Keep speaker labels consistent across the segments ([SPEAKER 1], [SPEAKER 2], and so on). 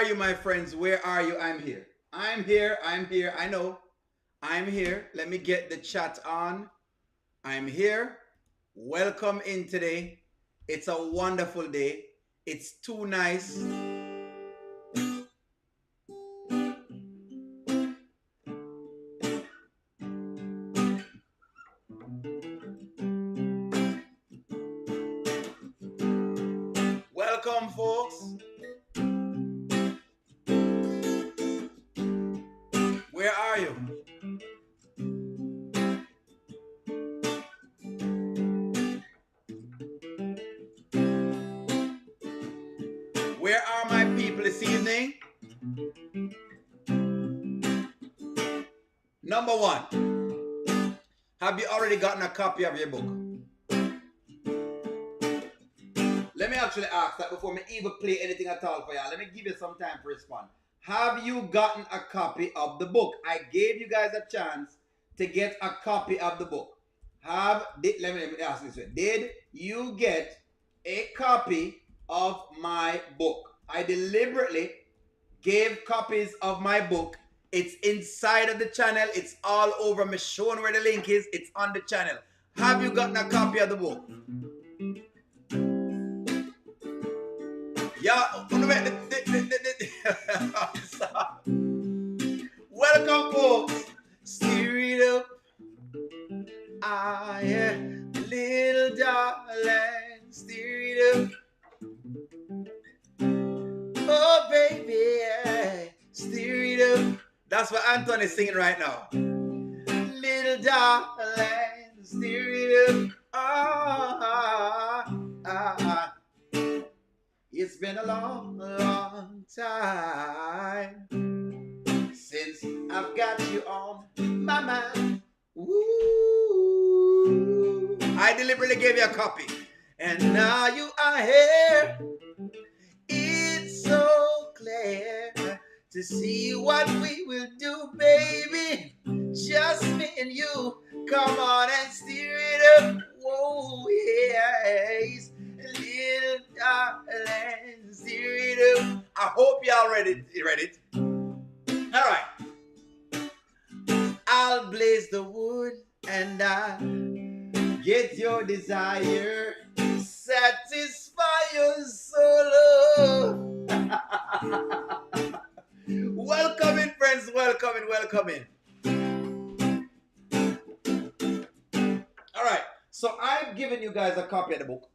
[SPEAKER 1] you, my friends? Where are you? I'm here. I'm here. I'm here. I know. I'm here. Let me get the chat on. I'm here. Welcome in today. It's a wonderful day. It's too nice. Welcome, folks. Where are you? Where are my people this evening? Number one, have you already gotten a copy of your book? Let me actually ask that before me even play anything at all for y'all. Let me give you some time to respond. Have you gotten a copy of the book? I gave you guys a chance to get a copy of the book. Let me ask this way. Did you get a copy of my book? I deliberately gave copies of my book. It's inside of the channel. It's all over. I'm showing where the link is. It's on the channel. Have you gotten a copy of the book? Yeah, welcome, folks. Steer it up. Ah, yeah, little darling, steer it up. Oh, baby, yeah, steer it up. That's what Anton is singing right now. Little darling, steer it up. It's been a long, long time since I've got you on my mind. Ooh. I deliberately gave you a copy. And now you are here. It's so clear to see what we will do, baby. Just me and you. Come on and steer it up. Whoa, yes. Little darling, steer it up. I hope y'all read it. All right. I'll blaze the wood and I'll get your desire. Satisfy your soul. Welcome in, friends. Welcome in. All right. So I've given you guys a copy of the book.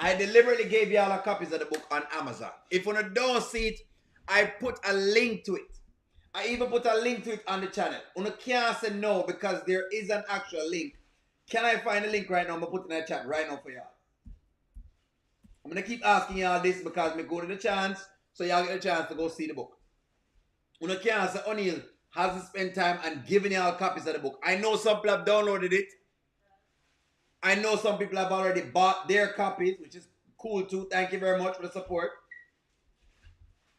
[SPEAKER 1] I deliberately gave y'all a copies of the book on Amazon. If you don't see it, I put a link to it. I even put a link to it on the channel. You can't say no because there is an actual link. Can I find a link right now? I'm going to put it in the chat right now for y'all. I'm going to keep asking y'all this because we go to the chance so y'all get a chance to go see the book. You can't say O'Neal hasn't spent time and given y'all copies of the book. I know some people have downloaded it. I know some people have already bought their copies, which is cool too. Thank you very much for the support.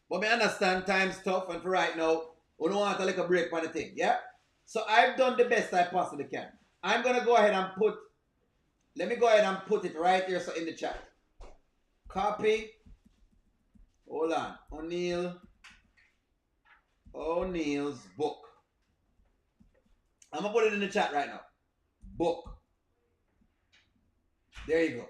[SPEAKER 1] But I understand time's tough, and for right now, we don't want to take a break for the thing, yeah? So I've done the best I possibly can. I'm going to go ahead and let me go ahead and put it right here so in the chat. Copy. Hold on. O'Neal's book. I'm going to put it in the chat right now. Book. There you go.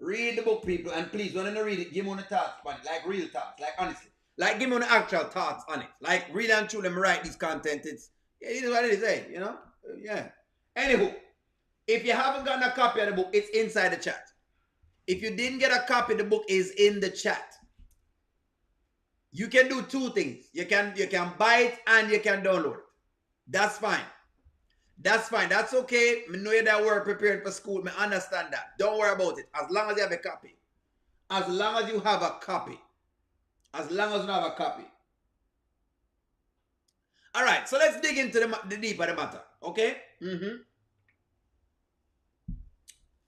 [SPEAKER 1] Read the book, people, and please, when you read it, give me the thoughts on it, like real thoughts, like honestly. Like, give me the actual thoughts on it. Like, really and truly, write this content. It is what it is, eh? You know? Yeah. Anywho, if you haven't gotten a copy of the book, it's inside the chat. If you didn't get a copy, the book is in the chat. You can do two things. You can buy it and you can download it. That's fine. That's fine. That's okay. I know that we're prepared for school. I understand that. Don't worry about it. As long as you have a copy. As long as you have a copy. As long as you have a copy. All right. So let's dig into the deep of the matter. Okay? Mm-hmm.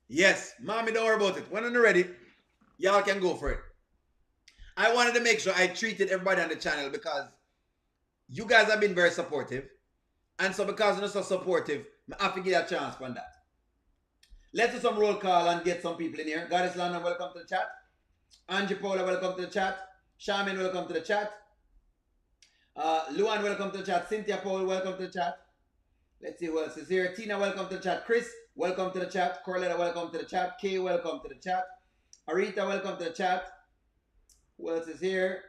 [SPEAKER 1] Yes. Mommy, don't worry about it. When you're ready, y'all can go for it. I wanted to make sure I treated everybody on the channel because you guys have been very supportive. And so because you're so supportive, I have to give you a chance for that. Let's do some roll call and get some people in here. Goddess Lana, welcome to the chat. Angie Paula, welcome to the chat. Charmin, welcome to the chat. Luan, welcome to the chat. Cynthia Paul, welcome to the chat. Let's see who else is here. Tina, welcome to the chat. Chris, welcome to the chat. Corletta, welcome to the chat. Kay, welcome to the chat. Arita, welcome to the chat. Who else is here?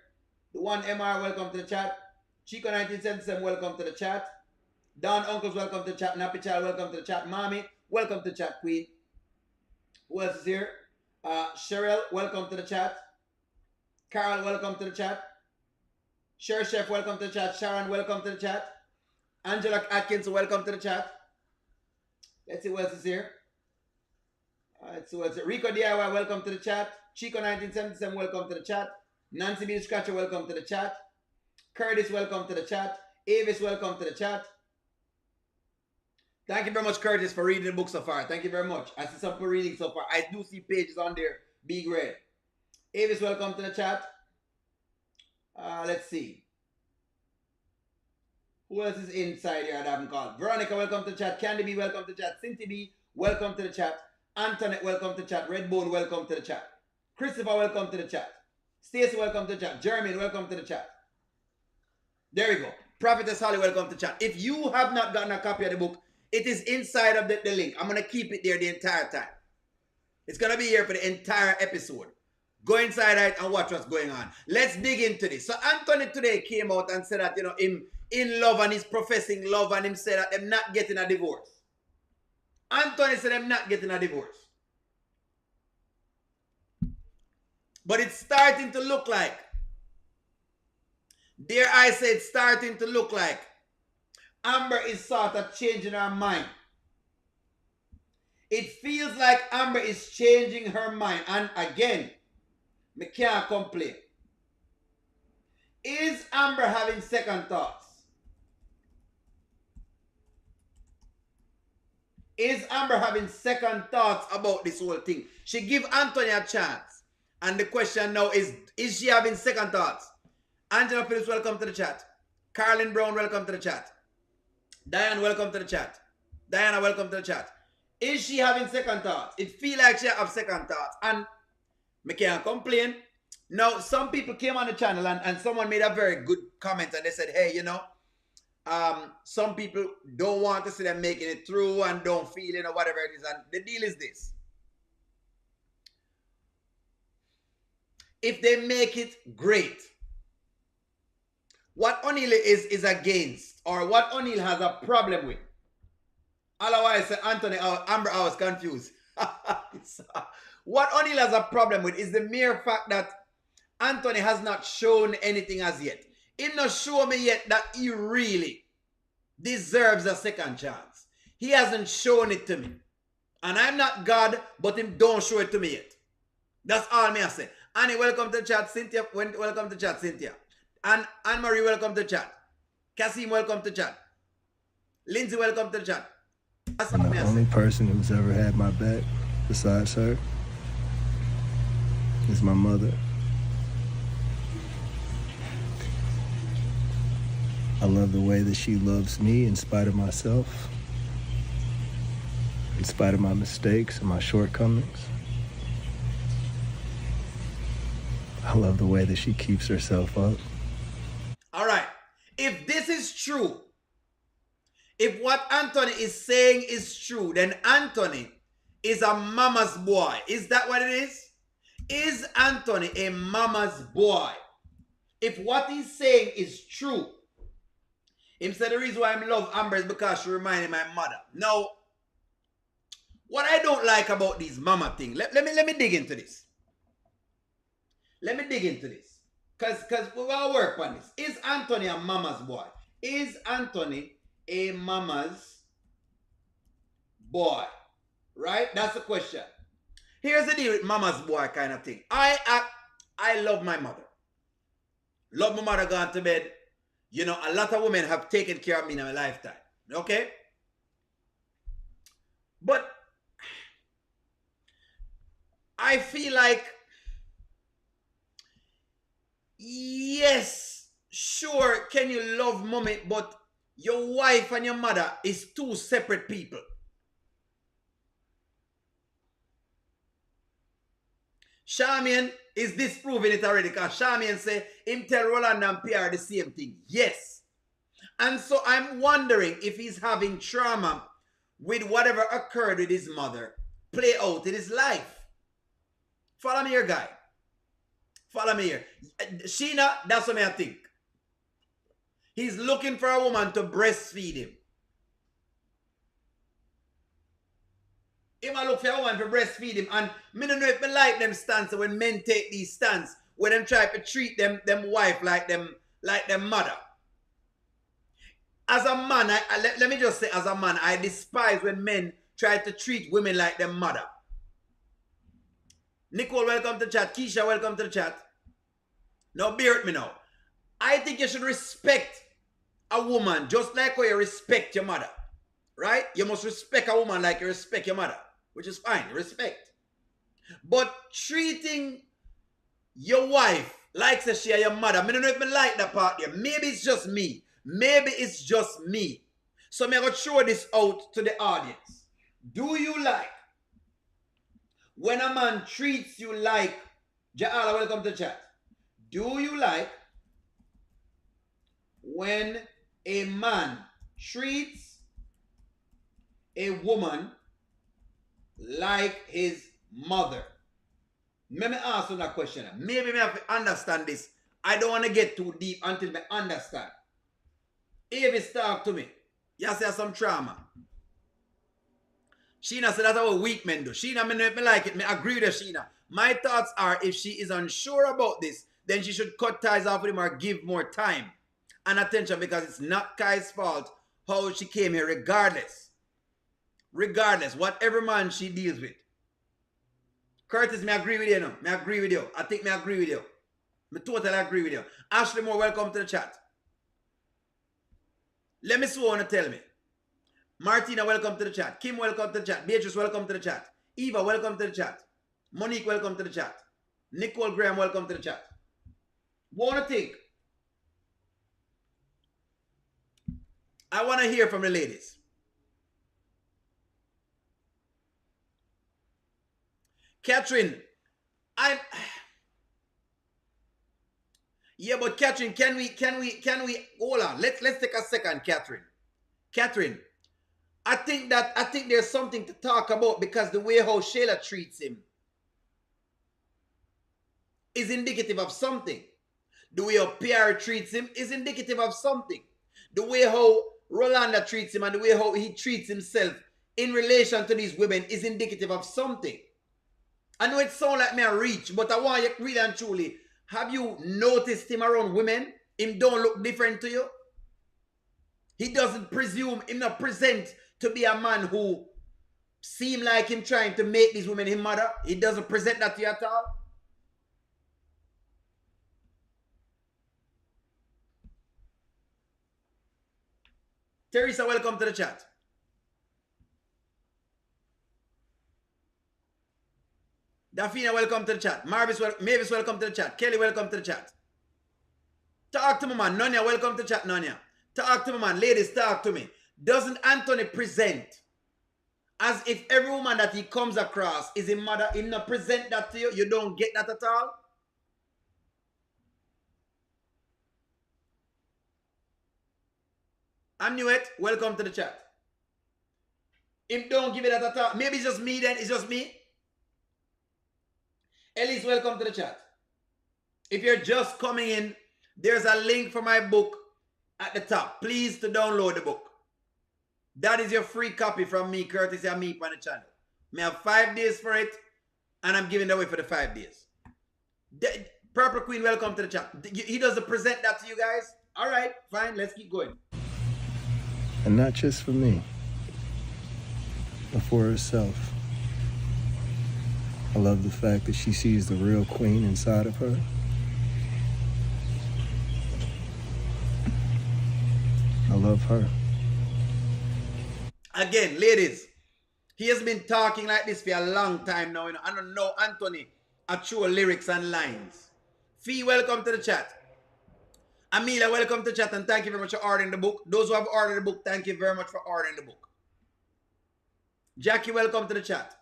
[SPEAKER 1] The one MR, welcome to the chat. Chico 1977, welcome to the chat. Don Uncles, welcome to the chat. Nappy Child, welcome to the chat. Mommy, welcome to the chat, Queen. Who else is here? Cheryl, welcome to the chat. Carol, welcome to the chat. Cher Chef, welcome to the chat. Sharon, welcome to the chat. Angela Atkins, welcome to the chat. Let's see who else is here. Let's see who else is here. Rico DIY, welcome to the chat. Chico 1977, welcome to the chat. Nancy B. Scratcher, welcome to the chat. Curtis, welcome to the chat. Avis, welcome to the chat. Thank you very much, Curtis, for reading the book so far. Thank you very much. I see some people reading so far. I do see pages on there. Big red. Avis, welcome to the chat. Let's see. Who else is inside here that I haven't called? Veronica, welcome to the chat. Candy B, welcome to the chat. Cynthia B, welcome to the chat. Antoinette, welcome to the chat. Redbone, welcome to the chat. Christopher, welcome to the chat. Stacy, welcome to the chat. Jeremy, welcome to the chat. There we go. Prophetess Holly, welcome to the chat. If you have not gotten a copy of the book, it is inside of the link. I'm going to keep it there the entire time. It's going to be here for the entire episode. Go inside it and watch what's going on. Let's dig into this. So Anthony today came out and said that, him in love and he's professing love and him said that they're not getting a divorce. Anthony said they're not getting a divorce. But it's starting to look like, dare I say it's starting to look like Amber is sort of changing her mind. It feels like Amber is changing her mind. And again, me can't complain. Is Amber having second thoughts? Is Amber having second thoughts about this whole thing? She give Anthony a chance. And the question now is she having second thoughts? Angela Phillips, welcome to the chat. Carlin Brown, welcome to the chat. Diane, welcome to the chat. Diana, welcome to the chat. Is she having second thoughts? It feels like she have second thoughts. And me can't complain. Now, some people came on the channel and someone made a very good comment and they said, hey, some people don't want to see them making it through and don't feel, whatever it is. And the deal is this. If they make it, great. What O'Neill is against, or what O'Neill has a problem with. Otherwise, Anthony, Amber, I was confused. What O'Neill has a problem with is the mere fact that Anthony has not shown anything as yet. He not show me yet that he really deserves a second chance. He hasn't shown it to me. And I'm not God, but him don't show it to me yet. That's all me I say. Annie, welcome to the chat. Cynthia, welcome to the chat, Cynthia. And Anne-Marie, welcome to the chat. Kasim, welcome to the chat. Lindsay, welcome to the chat. That's all
[SPEAKER 2] the only person who's ever had my back besides her is my mother. I love the way that she loves me in spite of myself, in spite of my mistakes and my shortcomings. I love the way that she keeps herself up.
[SPEAKER 1] All right. If this is true, if what Anthony is saying is true, then Anthony is a mama's boy. Is that what it is? Is Anthony a mama's boy? If what he's saying is true, him said the reason why I love Amber is because she reminded me of my mother. Now, what I don't like about these mama thing, let me dig into this. Let me dig into this. Because we're going to work on this. Is Anthony a mama's boy? Is Anthony a mama's boy? Right? That's the question. Here's the deal with mama's boy kind of thing. I love my mother. Love my mother gone to bed. A lot of women have taken care of me in my lifetime. Okay? But I feel like, yes, sure, can you love mommy, but your wife and your mother is two separate people. Charmian is disproving it already. Because Charmian say, him tell Roland and Pierre the same thing. Yes. And so I'm wondering if he's having trauma with whatever occurred with his mother play out in his life. Follow me here, guy. Follow me here. Sheena, that's what I think. He's looking for a woman to breastfeed him. He might look for a woman to breastfeed him. And I don't know if I like them stance when men take these stance, when them try to treat them wife like them mother. As a man, let me just say, as a man, I despise when men try to treat women like them mother. Nicole, welcome to the chat. Keisha, welcome to the chat. Now, bear with me now. I think you should respect a woman just like how you respect your mother. Right? You must respect a woman like you respect your mother, which is fine. Respect. But treating your wife like she is your mother, I don't know if I like that part there. Maybe it's just me. Maybe it's just me. So I'm going to throw this out to the audience. Do you like when a man treats you like, Ja'ala, welcome to the chat. Do you like when a man treats a woman like his mother? Let me ask you that question. Maybe I have to understand this. I don't want to get too deep until I understand. Avis, talk to me. You say some trauma. Sheena said that's what weak men do. Sheena, me like it. I agree with her, Sheena. My thoughts are if she is unsure about this, then she should cut ties off with him or give more time and attention, because it's not Kai's fault how she came here regardless. Regardless, whatever man she deals with. Curtis, me agree with you now. Me agree with you. I think me agree with you. Me totally agree with you. Ashley Moore, welcome to the chat. Let me see what you want to tell me. Martina, welcome to the chat. Kim, welcome to the chat. Beatrice, welcome to the chat. Eva, welcome to the chat. Monique, welcome to the chat. Nicole Graham, welcome to the chat. What do you think? I want to hear from the ladies. Catherine, yeah, but Catherine, can we hold on. Let's take a second, Catherine. Catherine, I think there's something to talk about, because the way how Shayla treats him is indicative of something. The way how Pierre treats him is indicative of something. The way how Rolanda treats him and the way how he treats himself in relation to these women is indicative of something. I know it sounds like me a reach, but I want you really and truly, have you noticed him around women? Him don't look different to you? He doesn't presume, him not present to be a man who seem like him trying to make these women his mother. He doesn't present that to you at all. Teresa, welcome to the chat. Dafina, welcome to the chat. Mavis, welcome to the chat. Kelly, welcome to the chat. Talk to me, man. Nonya, welcome to the chat, Nonya. Talk to me, man. Ladies, talk to me. Doesn't Anthony present as if every woman that he comes across is a mother? He not present that to you? You don't get that at all? I'm Newet. Welcome to the chat. Him don't give it that at all. Maybe it's just me then. It's just me. Elise, welcome to the chat. If you're just coming in, there's a link for my book at the top. Please to download the book. That is your free copy from me, courtesy of me on the channel. I have 5 days for it, and I'm giving it away for the 5 days. Purple Queen, welcome to the chat. He doesn't present that to you guys? All right, fine, let's keep going.
[SPEAKER 2] And not just for me, but for herself. I love the fact that she sees the real queen inside of her. I love her.
[SPEAKER 1] Again, ladies, he has been talking like this for a long time now. I don't know Anthony actual lyrics and lines. Fee, welcome to the chat. Amelia, welcome to the chat, and thank you very much for ordering the book. Those who have ordered the book, thank you very much for ordering the book. Jackie, welcome to the chat.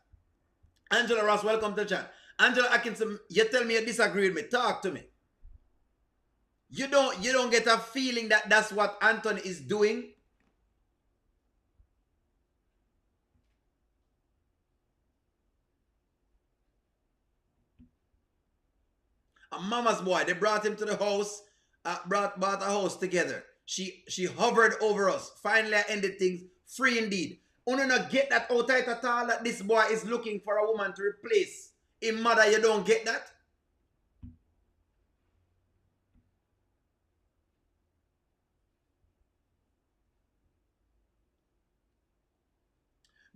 [SPEAKER 1] Angela Ross, welcome to the chat. Angela Atkinson, you tell me you disagree with me. Talk to me. You don't get a feeling that that's what Anthony is doing? A mama's boy. They brought him to the house, brought a house together. She hovered over us. Finally, I ended things free indeed. You not get that out at all that this boy is looking for a woman to replace his mother. You don't get that?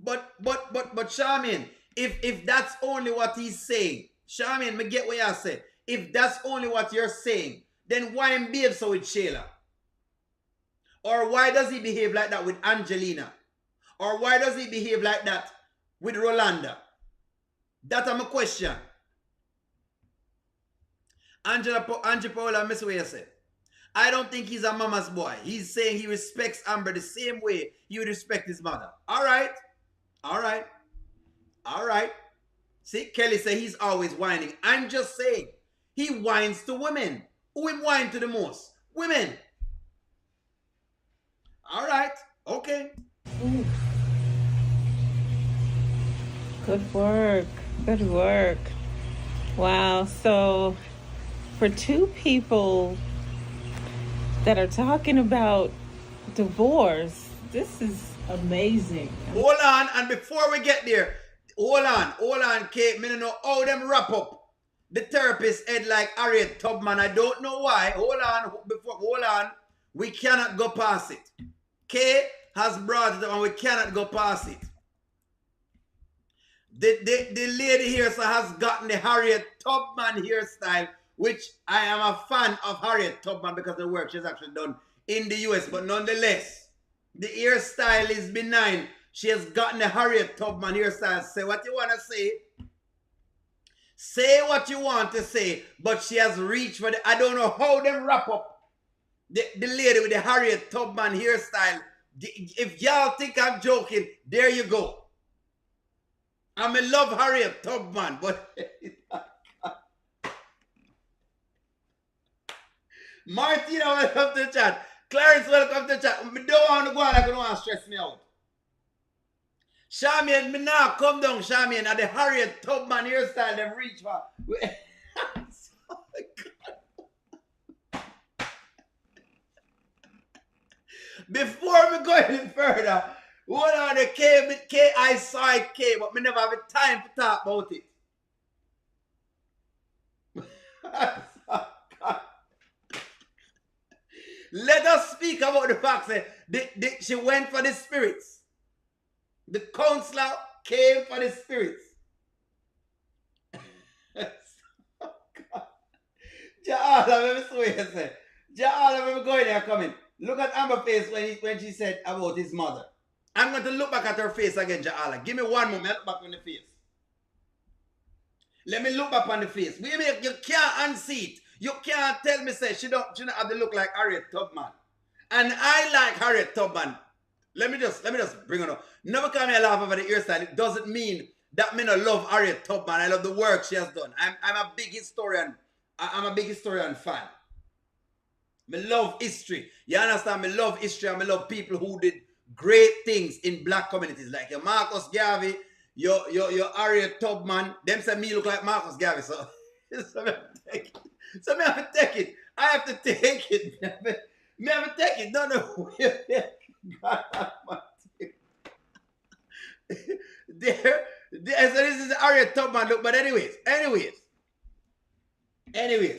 [SPEAKER 1] But Charmaine, if that's only what he's saying, Charmaine, me get what you say. If that's only what you're saying, then why him behave so with Shayla? Or why does he behave like that with Angelina? Or why does he behave like that with Rolanda? That's my question. Angie Paola, miss what you said. I don't think he's a mama's boy. He's saying he respects Amber the same way he would respect his mother. All right. All right. All right. See, Kelly said he's always whining. I'm just saying, he whines to women. Who him whine to the most? Women. All right. Okay.
[SPEAKER 3] Ooh. Good work. Good work. Wow. So for two people that are talking about divorce, this is amazing.
[SPEAKER 1] Hold on, and before we get there, hold on, Kate. Me don't know how them wrap up the therapist head like Harriet Tubman. I don't know why. Hold on. We cannot go past it. Kate has brought it up and we cannot go past it. The lady here has gotten the Harriet Tubman hairstyle, which I am a fan of Harriet Tubman because of the work she's actually done in the US. But nonetheless, the hairstyle is benign. She has gotten the Harriet Tubman hairstyle. Say what you want to say. Say what you want to say. But she has reached for the... I don't know how them wrap up the lady with the Harriet Tubman hairstyle. If y'all think I'm joking, there you go. I love Harriet Tubman, but... Martina, welcome to the chat. Clarence, welcome to the chat. I don't want to go on, I don't want to stress me out. Charmaine, me now come down, Charmaine, at the Harriet Tubman hairstyle them reach for. Before we go any further, what on the K, I saw it K, but me never have time to talk about it. Let us speak about the fact that she went for the spirits. The counselor came for the spirits. Ja'ala, let me see what you say. Ja'ala, let me go in there coming. Look at Amber's face when she said about his mother. I'm going to look back at her face again, Ja'ala. Give me one moment. Look back on the face. Let me look back on the face. You can't unsee it. You can't tell me, say, she don't have to look like Harriet Tubman. And I like Harriet Tubman. Let me just bring it up. Never come here laugh over the hairstyle. It doesn't mean that me not love Harriet Tubman. I love the work she has done. I'm a big historian. I'm a big historian fan. Me love history. You understand? Me love history and me love people who did great things in black communities. Like your Marcus Garvey, your Harriet Tubman. Them say me look like Marcus Garvey. So me have to take it. I have to take it. Me have to take it. No. There. So this is Harriet Tubman look. But anyways,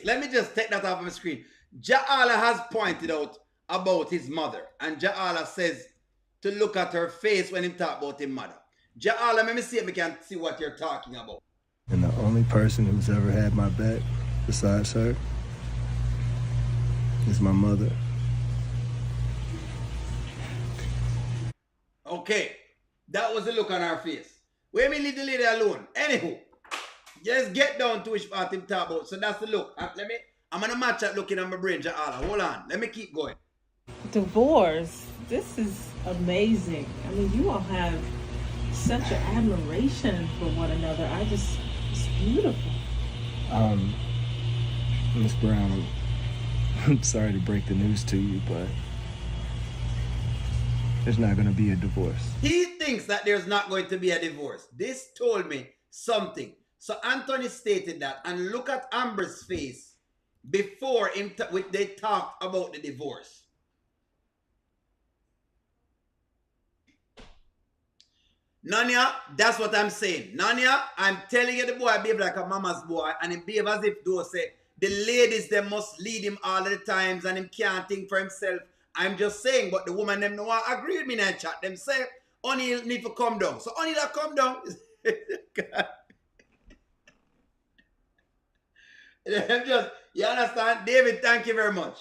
[SPEAKER 1] let me just take that off my screen. Ja'ala has pointed out about his mother. And Ja'ala says to look at her face when he talk about his mother. Ja'ala, let me see if we can see what you're talking about.
[SPEAKER 2] And the only person who's ever had my back besides her is my mother.
[SPEAKER 1] Okay, that was the look on her face. Where me leave the lady alone. Anywho, just get down to which part him talk about. So that's the look. I'm gonna match that look in my brain, Ja'ala. Hold on, let me keep going.
[SPEAKER 3] Divorce, this is amazing. I mean, you all have such an admiration for one another. It's beautiful.
[SPEAKER 2] Miss Brown, I'm sorry to break the news to you, but there's not going to be a divorce.
[SPEAKER 1] He thinks that there's not going to be a divorce. This told me something. So Anthony stated that, and look at Amber's face before they talked about the divorce. Nanya, that's what I'm saying. Nanya, I'm telling you, the boy behave like a mama's boy, and he behave as if those say the ladies, they must lead him all the times, and him can't think for himself. I'm just saying, but the woman them no want agree with me in that chat. Them say, only need to come down. So only that come down. You understand? David, thank you very much.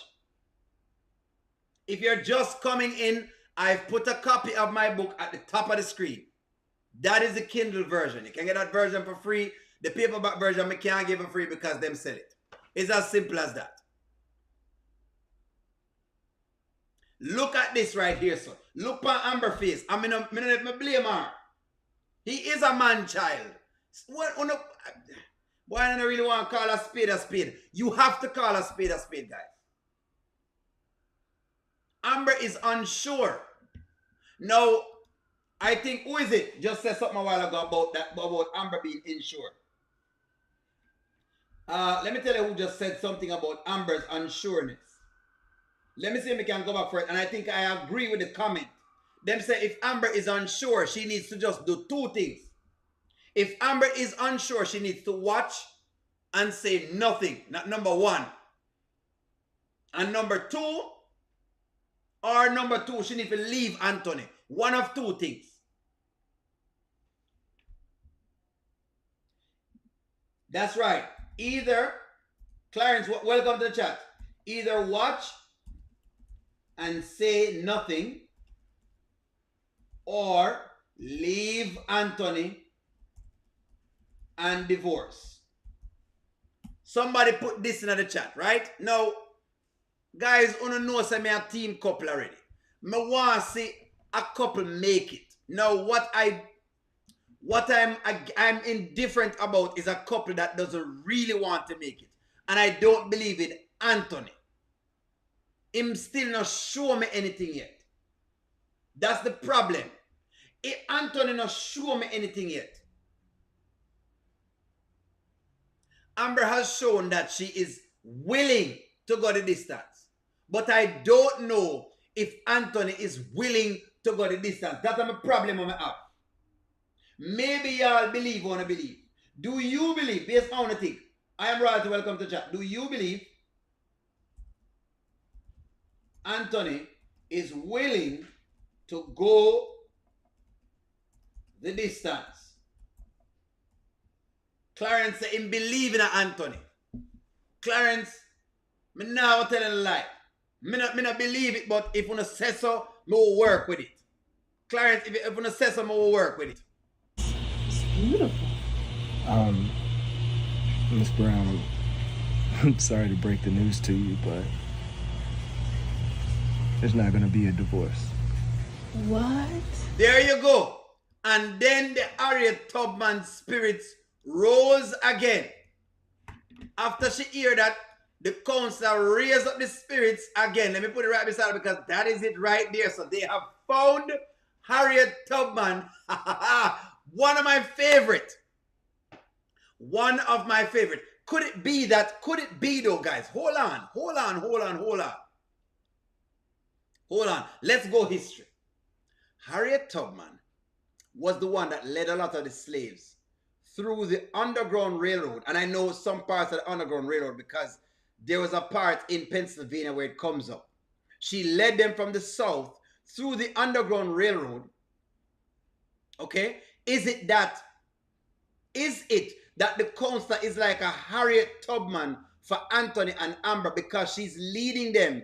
[SPEAKER 1] If you're just coming in, I've put a copy of my book at the top of the screen. That is the Kindle version. You can get that version for free. The paperback version, we can't give for free because them sell it. It's as simple as that. Look at this right here, sir. Look at Amber's face. I mean, I blame her. He is a man child. Why don't I really want to call a spade a spade? You have to call a spade, guys. Amber is unsure. Now, I think, who is it? Just said something a while ago about Amber being unsure. Let me tell you who just said something about Amber's unsureness. Let me see if we can go back for it. And I think I agree with the comment. Them say if Amber is unsure, she needs to just do two things. If Amber is unsure, she needs to watch and say nothing. Not number one. And number two, she needs to leave Anthony. One of two things. That's right. Either, Clarence, welcome to the chat. Either watch and say nothing, or leave Anthony and divorce. Somebody put this in the chat, right? Now, guys, you know say me a team couple already. Me want to see a couple make it. Now, I'm indifferent about is a couple that doesn't really want to make it. And I don't believe in Anthony. Him still not show me anything yet. That's the problem. Anthony not show me anything yet. Amber has shown that she is willing to go the distance. But I don't know if Anthony is willing to go the distance. That's a problem I have. Maybe y'all believe or not believe. Do you believe, based on the thing, I am Royalty, welcome to chat. Do you believe Anthony is willing to go the distance? Clarence said him believe in Anthony. Clarence, me now telling a lie. Me not believe it, but if you say so, me will work with it. Clarence, if you say so, me will work with it.
[SPEAKER 3] It's beautiful.
[SPEAKER 2] Miss Brown, I'm sorry to break the news to you, but there's not going to be a divorce.
[SPEAKER 3] What?
[SPEAKER 1] There you go. And then the Harriet Tubman spirits rose again. After she heard that, the counselor raised up the spirits again. Let me put it right beside her because that is it right there. So they have found Harriet Tubman. One of my favorite. One of my favorite. Could it be though, guys? Hold on. Let's go history. Harriet Tubman was the one that led a lot of the slaves through the Underground Railroad. And I know some parts of the Underground Railroad because there was a part in Pennsylvania where it comes up. She led them from the south through the Underground Railroad. Okay? Is it that the counselor is like a Harriet Tubman for Anthony and Amber because she's leading them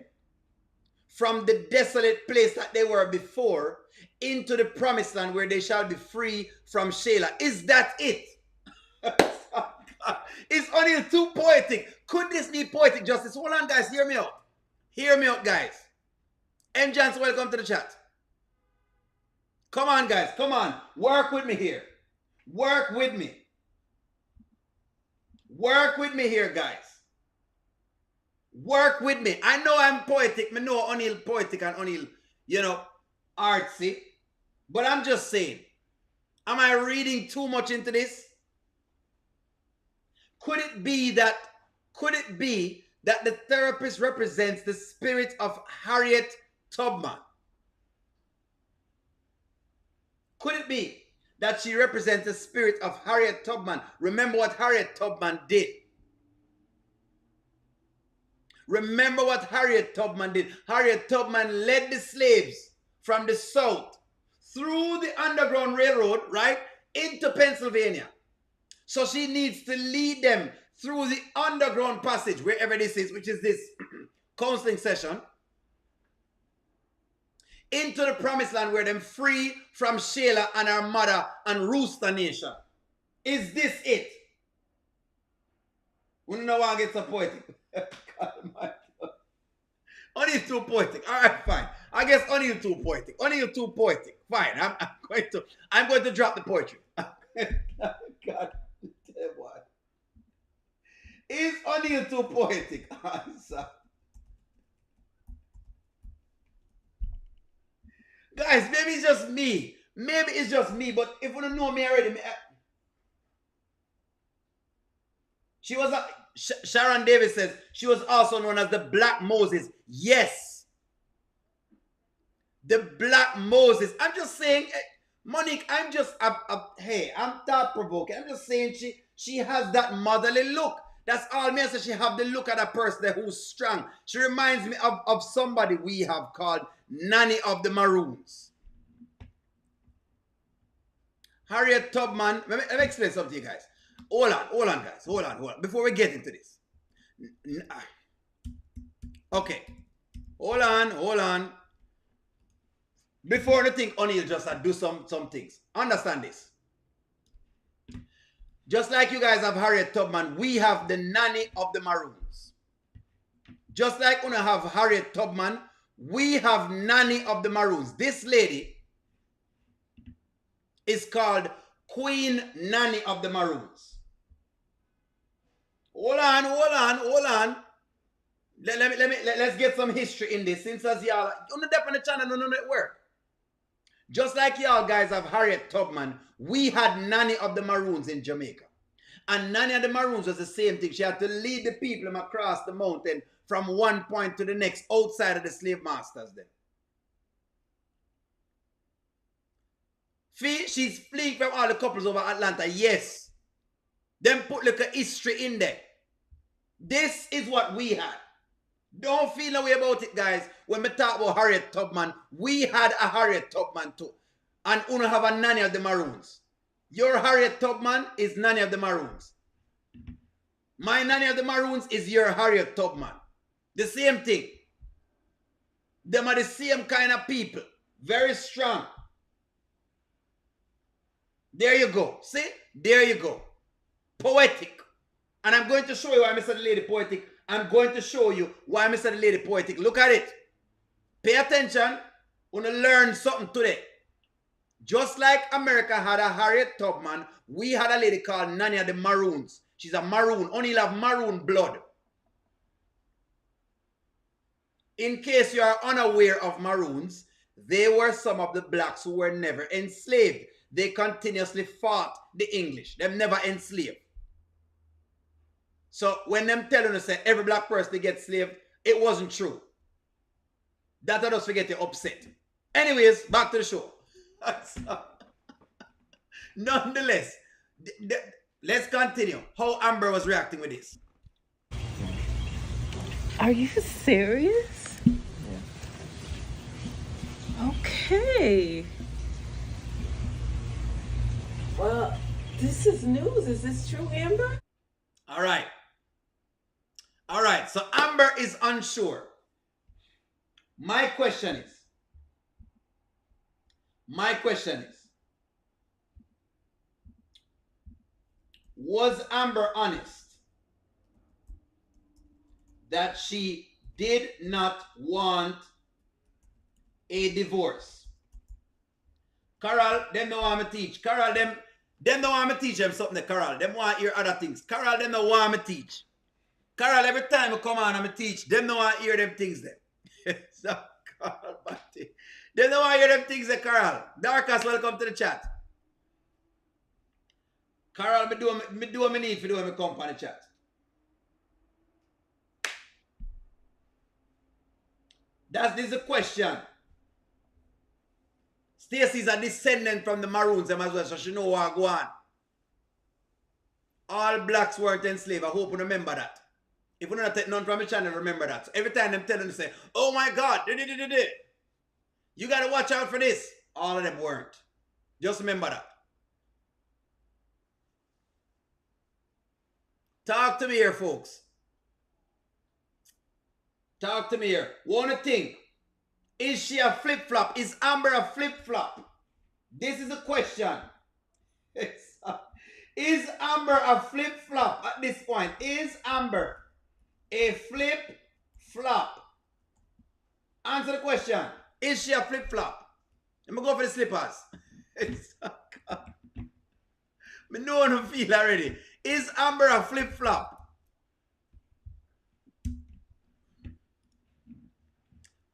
[SPEAKER 1] from the desolate place that they were before into the promised land where they shall be free from Shayla? Is that it? It's only too poetic. Could this need poetic justice? Hold on, guys. Hear me out. Hear me out, guys. M. Johnson, welcome to the chat. Come on, guys. Come on. Work with me here. Work with me. Work with me here, guys. Work with me. I know I'm poetic. I know O'Neill poetic and O'Neill, artsy. But I'm just saying, am I reading too much into this? Could it be that the therapist represents the spirit of Harriet Tubman? Could it be that she represents the spirit of Harriet Tubman? Remember what Harriet Tubman did. Remember what Harriet Tubman did. Harriet Tubman led the slaves from the south through the Underground Railroad, right, into Pennsylvania. So she needs to lead them through the Underground Passage, wherever this is, which is this counseling session, into the Promised Land, where them free from Shayla and her mother and Rooster Nation. Is this it? We don't know why I get so poetic. Only too poetic. All right, fine. I guess only too poetic. Only too poetic. Fine. I'm going to drop the poetry. God, what? Is only too poetic? Guys, maybe it's just me. Maybe it's just me. But if you don't know me already, she was Sharon Davis says she was also known as the Black Moses. Yes. The Black Moses. I'm just saying, Monique, I'm thought-provoking. I'm just saying she has that motherly look. That's all me. I say she have the look of a person there who's strong. She reminds me of somebody we have called Nanny of the Maroons. Harriet Tubman. Let me explain something to you guys. Hold on, guys. Hold on. Before we get into this. Okay. Hold on. Before the thing, O'Neill just do some things. Understand this. Just like you guys have Harriet Tubman, we have the Nanny of the Maroons. Just like we have Harriet Tubman, we have Nanny of the Maroons. This lady is called Queen Nanny of the Maroons. Hold on. Let's get some history in this. Since as y'all on the channel, no network. Just like y'all guys have Harriet Tubman, we had Nanny of the Maroons in Jamaica. And Nanny of the Maroons was the same thing. She had to lead the people across the mountain from one point to the next outside of the slave masters then. She's fleeing from all the couples over Atlanta. Yes. Then put like a history in there. This is what we had. Don't feel no way about it, guys. When we talk about Harriet Tubman, we had a Harriet Tubman too. And we have a Nanny of the Maroons. Your Harriet Tubman is Nanny of the Maroons. My Nanny of the Maroons is your Harriet Tubman. The same thing. Them are the same kind of people. Very strong. There you go. See? There you go. Poetic. And I'm going to show you why I said the lady poetic. I'm going to show you why I said the lady poetic. Look at it. Pay attention. We're going to learn something today. Just like America had a Harriet Tubman, we had a lady called Nanny of the Maroons. She's a Maroon. Only have Maroon blood. In case you are unaware of Maroons, they were some of the blacks who were never enslaved. They continuously fought the English. Them never enslaved. So when them telling us that every black person gets enslaved, it wasn't true. That I just forget to upset. Anyways, back to the show. Nonetheless, let's continue. How Amber was reacting with this.
[SPEAKER 3] Are you serious?
[SPEAKER 2] Yeah.
[SPEAKER 3] Okay. Well, this is news. Is this true, Amber?
[SPEAKER 1] All right. So Amber is unsure. My question is, was Amber honest that she did not want a divorce? Carol, them know how to teach. Carol, them Them don't want me teach them something, Carol. Them want to hear other things. Carol, them don't want me teach. Carol, every time I come on and I teach, them don't want to hear them things then. So, Carol, Batty. Them don't want to hear them things there, Carol. Darkest, welcome to the chat. Carol, me do what I need to do when I come on the chat. This is a question. Stacy's a descendant from the Maroons as well, so she know what go on. All blacks weren't enslaved. I hope you remember that. If you don't take none from the channel, remember that. So every time them tell them to say, oh my God, you got to watch out for this. All of them weren't. Just remember that. Talk to me here, folks. Talk to me here. Want to think. Is she a flip-flop? Is Amber a flip-flop? This is a question. Is Amber a flip-flop at this point? Is Amber a flip-flop? Answer the question. Is she a flip-flop? I'm going to go for the slippers. I know how to feel already. Is Amber a flip-flop?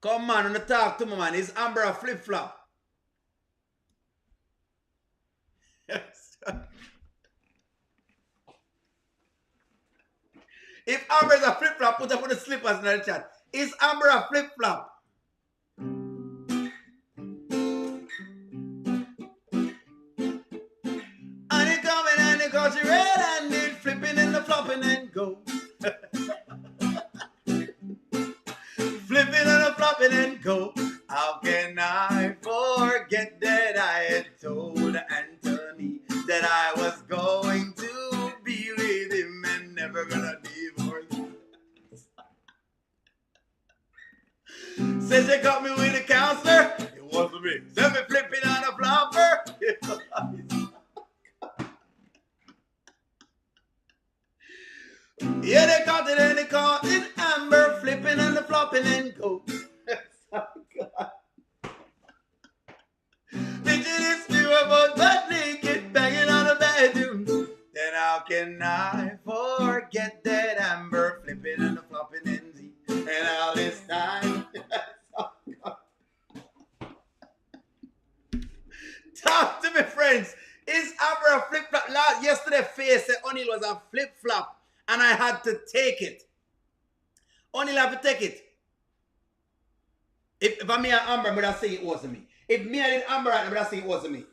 [SPEAKER 1] Come on, I'm going to talk to me, man. Is Amber a flip-flop? If Amber is a flip-flop, put up on the slippers in the chat. Is Amber a flip-flop? And it coming and it goes red and it flipping and the flopping and go. Flipping and the flopping and go. How can I forget that I had told Anthony that I was going to be with him and never gonna divorce him? Says she got me with a counselor. It wasn't me. Said me flipping on a flopper. Yeah, they caught it and they caught it. Amber flipping and the flopping and go. Oh, God. Picture this view about butt naked banging on a bedroom. Then how can I forget that Amber flipping and the flopping and Z? And all this time. Oh, God. Talk to me, friends. Is Amber a flip-flop? Yesterday, Faye said O'Neal was a flip-flop. And I had to take it. Only have to take it. If I'm me and Amber, I'm going to say it wasn't me. If me and Amber, I'm going to say it wasn't me.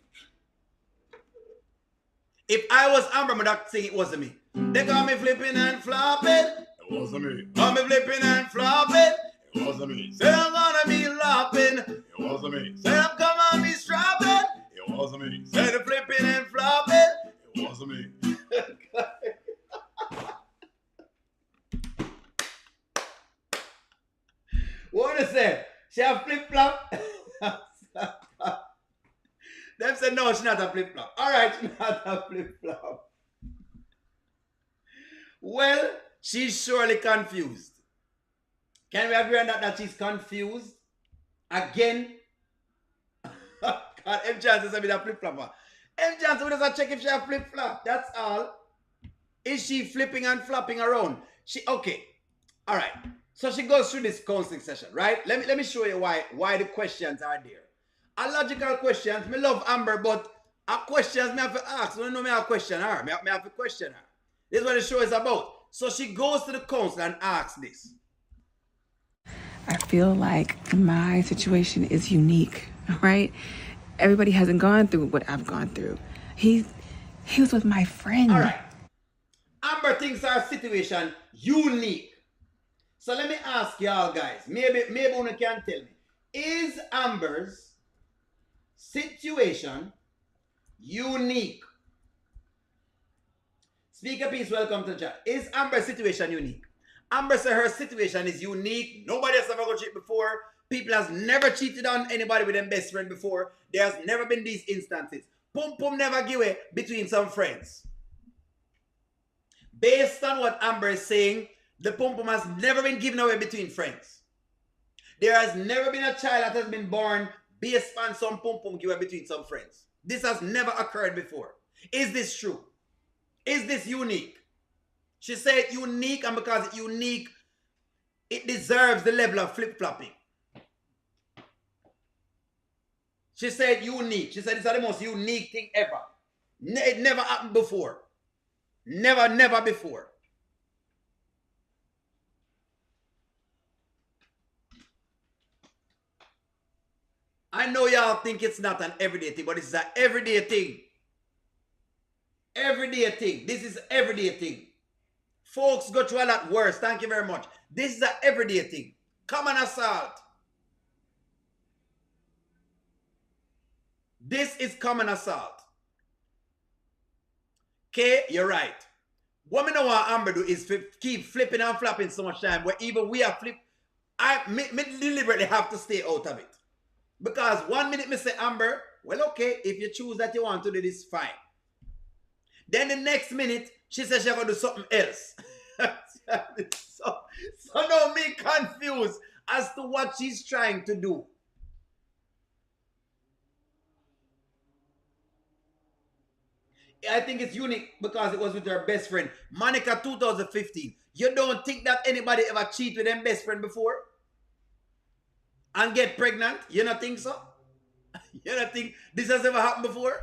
[SPEAKER 1] If I was Amber, I'm going to say it wasn't me. They got me flipping and flopping. It wasn't me. Got me flipping and flopping. It wasn't me. Said I'm going to be lopping. It wasn't me. Said I'm coming on me strapping. It wasn't me. Said I'm flipping and flopping. It wasn't me. What is it? She a flip-flop? Them said no, she's not a flip-flop. Alright, she's not a flip-flop. Well, she's surely confused. Can we agree on that she's confused? Again? God, M. Johnson said me a flip-flopper. M. Johnson doesn't check if she a flip-flop. That's all. Is she flipping and flopping around? Okay. Alright. So she goes through this counseling session, right? Let me show you why the questions are there. A logical questions. Me love Amber, but a questions me have to ask. You don't know me have to question her. Me have to question her. This is what the show is about. So she goes to the counselor and asks this.
[SPEAKER 4] I feel like my situation is unique, right? Everybody hasn't gone through what I've gone through. He was with my friend.
[SPEAKER 1] All right. Amber thinks our situation unique. So let me ask y'all guys, maybe one can tell me, is Amber's situation unique? Speaker Peace, welcome to the chat. Is Amber's situation unique? Amber said her situation is unique. Nobody has ever got cheated before. People has never cheated on anybody with their best friend before. There has never been these instances. Pum pum never give way between some friends. Based on what Amber is saying, the pum pum has never been given away between friends. There has never been a child that has been born based on some pum pum given between some friends. This has never occurred before. Is this true? Is this unique? She said unique, and because it's unique, it deserves the level of flip-flopping. She said unique. She said it's the most unique thing ever. It never happened before. Never before. I know y'all think it's not an everyday thing, but it's an everyday thing. Everyday thing. This is everyday thing. Folks go through a lot worse. Thank you very much. This is an everyday thing. Common assault. This is common assault. Okay, you're right. What me know what Amber do is keep flipping and flapping so much time where even we are flip. Me deliberately have to stay out of it. Because 1 minute me say, Amber, well, okay, if you choose that you want to do this, fine. Then the next minute, she says she's going to do something else. so now me confused as to what she's trying to do. I think it's unique because it was with her best friend. Monica 2015. You don't think that anybody ever cheated with their best friend before? And get pregnant? You don't think so? You don't think this has ever happened before?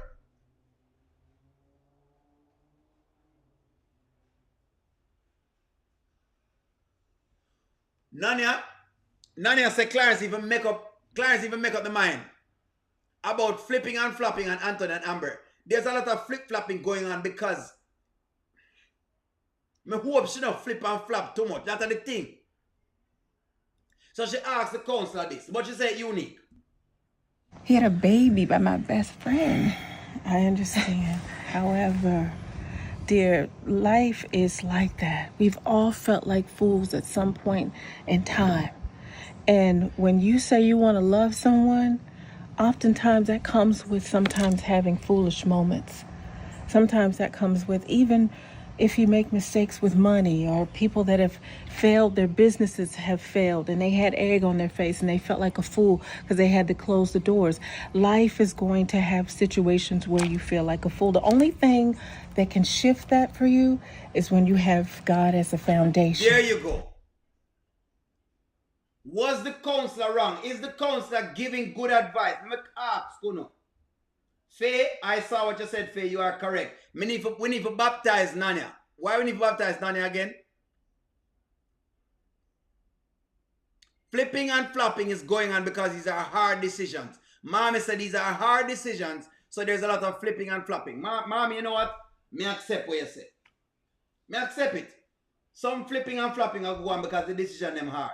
[SPEAKER 1] Nanya said Clarence even make up the mind about flipping and flopping on Anthony and Amber. There's a lot of flip-flopping going on because I hope she don't flip and flop too much. That's the thing. So she asked the counselor this, but she said unique.
[SPEAKER 4] He had a baby by my best friend. I understand. However, dear, life is like that. We've all felt like fools at some point in time. And when you say you want to love someone, oftentimes that comes with sometimes having foolish moments. Sometimes that comes with even if you make mistakes with money, or people that have failed, their businesses have failed and they had egg on their face and they felt like a fool because they had to close the doors. Life is going to have situations where you feel like a fool. The only thing that can shift that for you is when you have God as a foundation.
[SPEAKER 1] There you go. Was the counselor wrong? Is the counselor giving good advice? Faye, I saw what you said, Faye. You are correct. We need to baptize Nanya. Why we need to baptize Nanya again? Flipping and flopping is going on because these are hard decisions. Mommy said these are hard decisions, so there's a lot of flipping and flopping. Mommy, you know what? Me accept what you say. Me accept it. Some flipping and flopping are going because the decision them hard.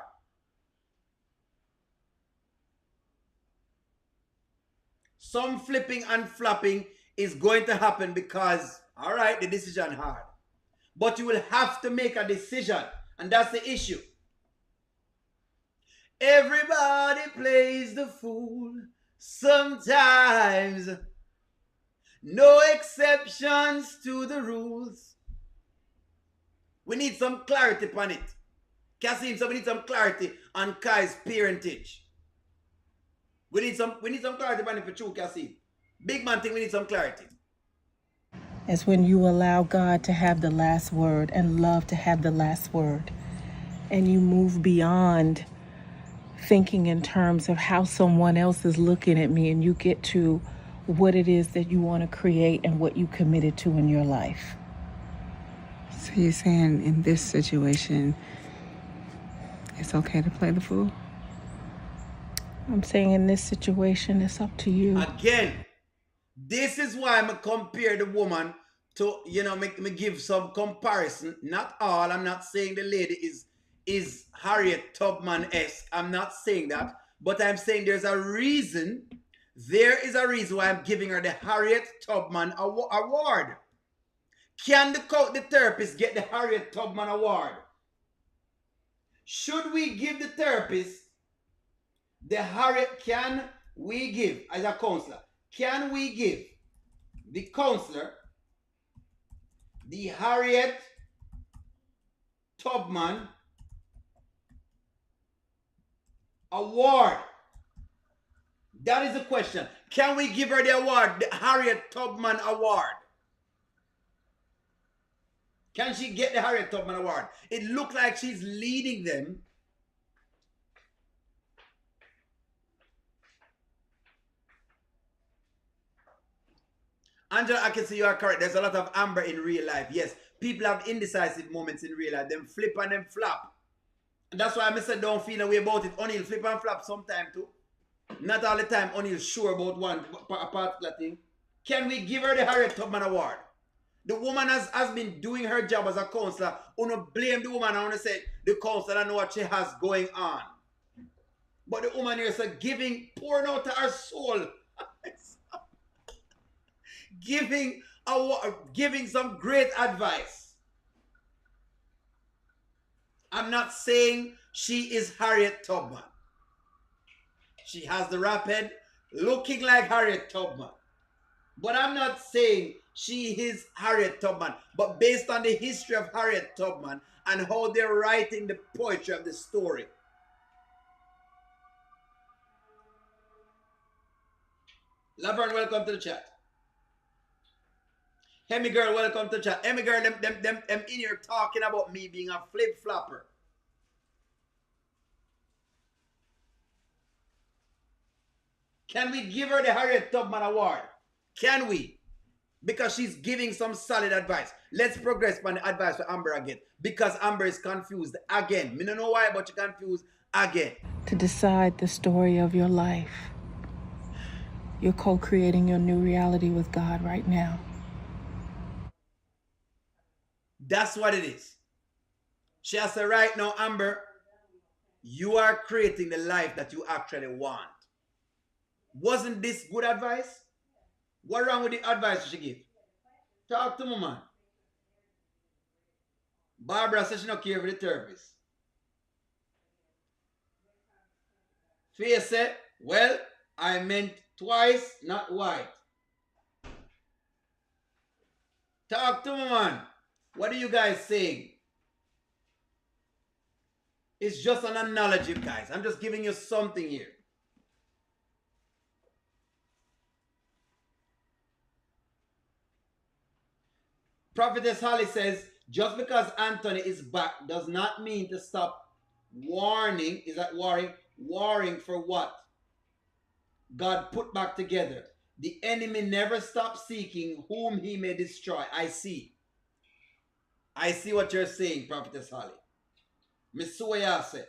[SPEAKER 1] Some flipping and flopping is going to happen because, all right, the decision hard. But you will have to make a decision, and that's the issue. Everybody plays the fool sometimes. No exceptions to the rules. We need some clarity on it. Cassim, so we need some clarity on Kai's parentage. We need some clarity on it for true, Cassim. Big man think we need some clarity.
[SPEAKER 4] It's when you allow God to have the last word and love to have the last word. And you move beyond thinking in terms of how someone else is looking at me, and you get to what it is that you want to create and what you committed to in your life. So you're saying in this situation, it's okay to play the fool? I'm saying in this situation, it's up to you.
[SPEAKER 1] Again, this is why I'm compare the woman to, make me give some comparison. Not all. I'm not saying the lady is Harriet Tubman-esque. I'm not saying that. But I'm saying there's a reason. There is a reason why I'm giving her the Harriet Tubman Award. Can the therapist get the Harriet Tubman Award? Should we give the therapist the Harriet, can we give, as a counselor, can we give the counselor the Harriet Tubman Award? That is the question. Can we give her the award, the Harriet Tubman Award? Can she get the Harriet Tubman Award? It looked like she's leading them. Angela, I can see you are correct. There's a lot of Amber in real life. Yes, people have indecisive moments in real life. Them flip and them flop. And that's why I said don't feel a way about it. Only flip and flop sometime too. Not all the time. Only sure about one particular thing. Can we give her the Harriet Tubman Award? The woman has been doing her job as a counselor. Uno blame the woman. I want to say the counselor know what she has going on. But the woman here is pouring out her soul. giving some great advice. I'm not saying she is Harriet Tubman. She has the rap head looking like Harriet Tubman. But I'm not saying she is Harriet Tubman. But based on the history of Harriet Tubman and how they're writing the poetry of the story. Laverne, welcome to the chat. Hemi girl, welcome to the chat. Hemi girl, them in here talking about me being a flip-flopper. Can we give her the Harriet Tubman Award? Can we? Because she's giving some solid advice. Let's progress on the advice for Amber again. Because Amber is confused again. I don't know why, but she's confused again.
[SPEAKER 4] To decide the story of your life. You're co-creating your new reality with God right now.
[SPEAKER 1] That's what it is. She has said right now, Amber, you are creating the life that you actually want. Wasn't this good advice? What wrong with the advice she give? Talk to me, man. Barbara says she don't care for the therapist. Faye said, well, I meant twice, not white. Talk to me, man. What are you guys saying? It's just an analogy, guys. I'm just giving you something here. Prophetess Holly says, just because Anthony is back does not mean to stop warning. Is that warring? Warring for what? God put back together. The enemy never stops seeking whom he may destroy. I see. I see what you're saying, Prophetess Holly. Miss Suayase.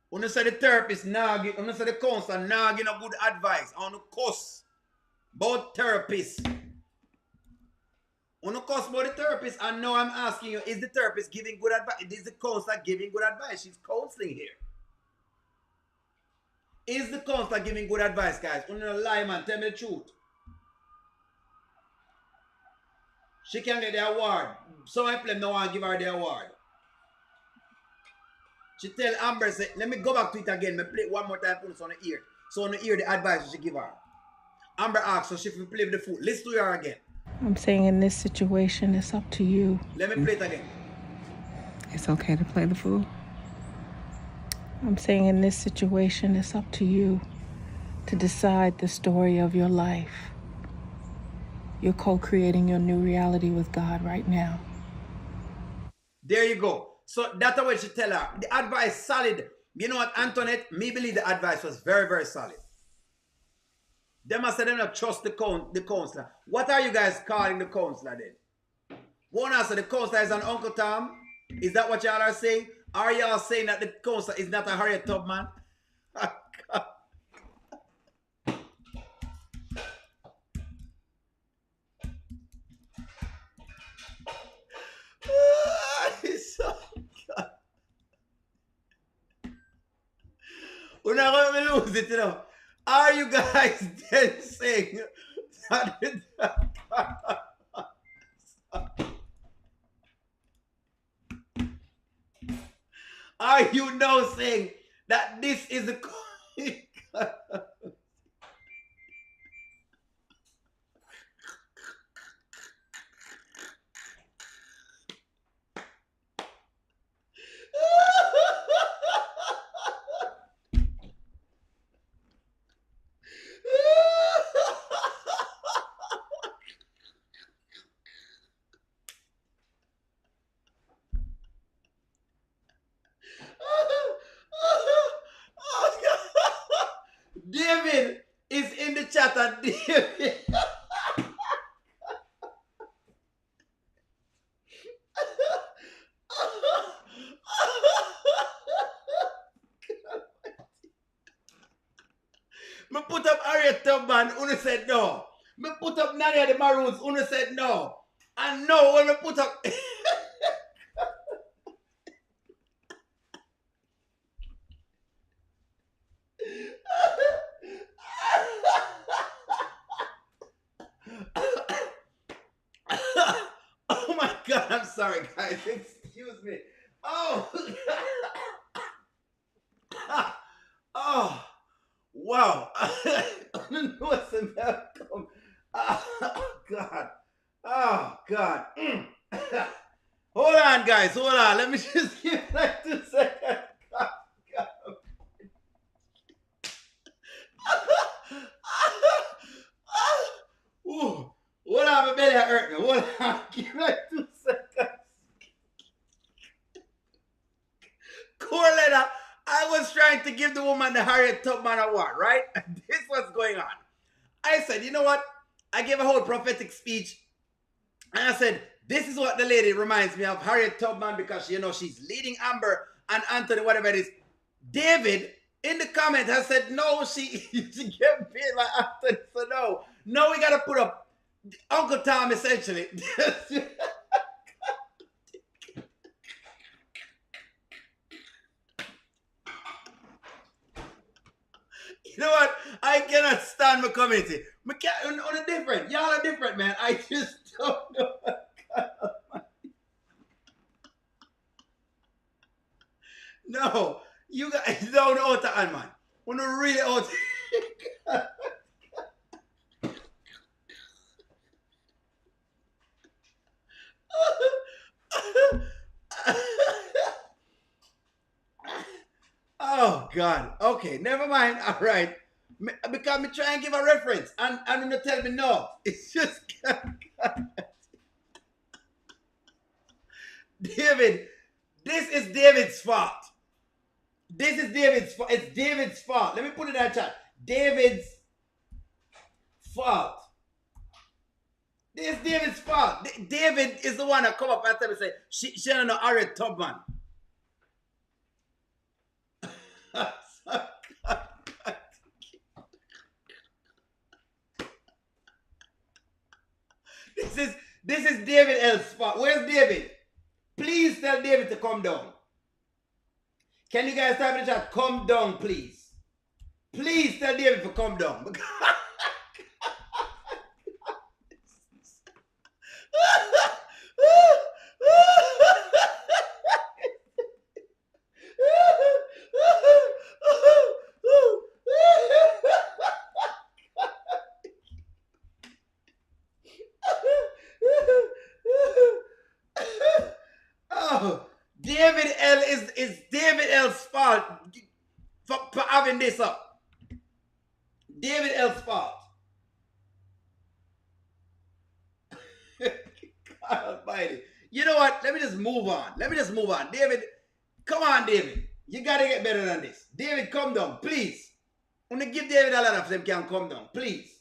[SPEAKER 1] When you say the therapist nagging, when you say the counselor nagging a good advice on the cuss about therapists. When you cuss about the therapist, and now I'm asking you, is the therapist giving good advice? Is the counselor giving good advice? She's counseling here. Is the counselor giving good advice, guys? When you lie, man, tell me the truth. She can get the award. Some people don't want to give her the award. She tell Amber, say, let me go back to it again. Me play it one more time, put it on the ear. So on the ear, the advice she give her. Amber asks her, she can play with the foot. Listen to her again.
[SPEAKER 4] I'm saying in this situation, it's up to you.
[SPEAKER 1] Let me play it again.
[SPEAKER 4] It's okay to play the fool. I'm saying in this situation, it's up to you to decide the story of your life. You're co-creating your new reality with God right now.
[SPEAKER 1] There you go. So that's what she tell her. The advice solid. You know what, Antoinette? Me believe the advice was very, very solid. They must say they don't trust the counselor. What are you guys calling the counselor then? One answer, the counselor is an Uncle Tom. Is that what y'all are saying? Are y'all saying that the counselor is not a Harriet Tubman? We're not going to lose it, you know. Are you guys then saying that are you now saying that this is the that a David. Me put up Harriet Tubman, Uno said no. Me put up Nadia the Maroons, Uno said no. And no, when me put up... Oh my God, I'm sorry, guys. Excuse me. Oh. Oh. Wow. I don't know what's the outcome. Oh, God. Oh, God. Hold on, guys. Hold on. Let me just give like 2 seconds. God, God. Ooh. Hold on, my belly hurt me. Hold on. Give like 2 seconds. Corletta, I was trying to give the woman the Harriet Tubman Award, right? This was going on. I said, you know what? I gave a whole prophetic speech. And I said, this is what the lady reminds me of, Harriet Tubman, because, you know, she's leading Amber and Anthony, whatever it is. David, in the comment, has said, no, she get paid like Anthony. So no. No, we got to put up Uncle Tom, essentially. You know what? I cannot stand my community. On a different. Y'all are different, man. I just don't know. No, you guys don't know what to on, man. When you really out. Oh God. Okay, never mind. All right. Because me try and give a reference and you tell me no. It's just David. This is David's fault. This is David's fault. It's David's fault. Let me put it in that chat. David's fault. This is David's fault. David is the one that come up and tell me say she don't know Harriet Tubman. This is David L's spot. Where's David? Please tell David to come down. Can you guys type in the chat? Come down, please. Please tell David to come down. Oh, David L is David L's fault for having this up. David L's fault. God almighty. You know what? Let me just move on. David, come on, David. You got to get better than this. David, come down, please. I'm going to give David a lot of them can come down, please.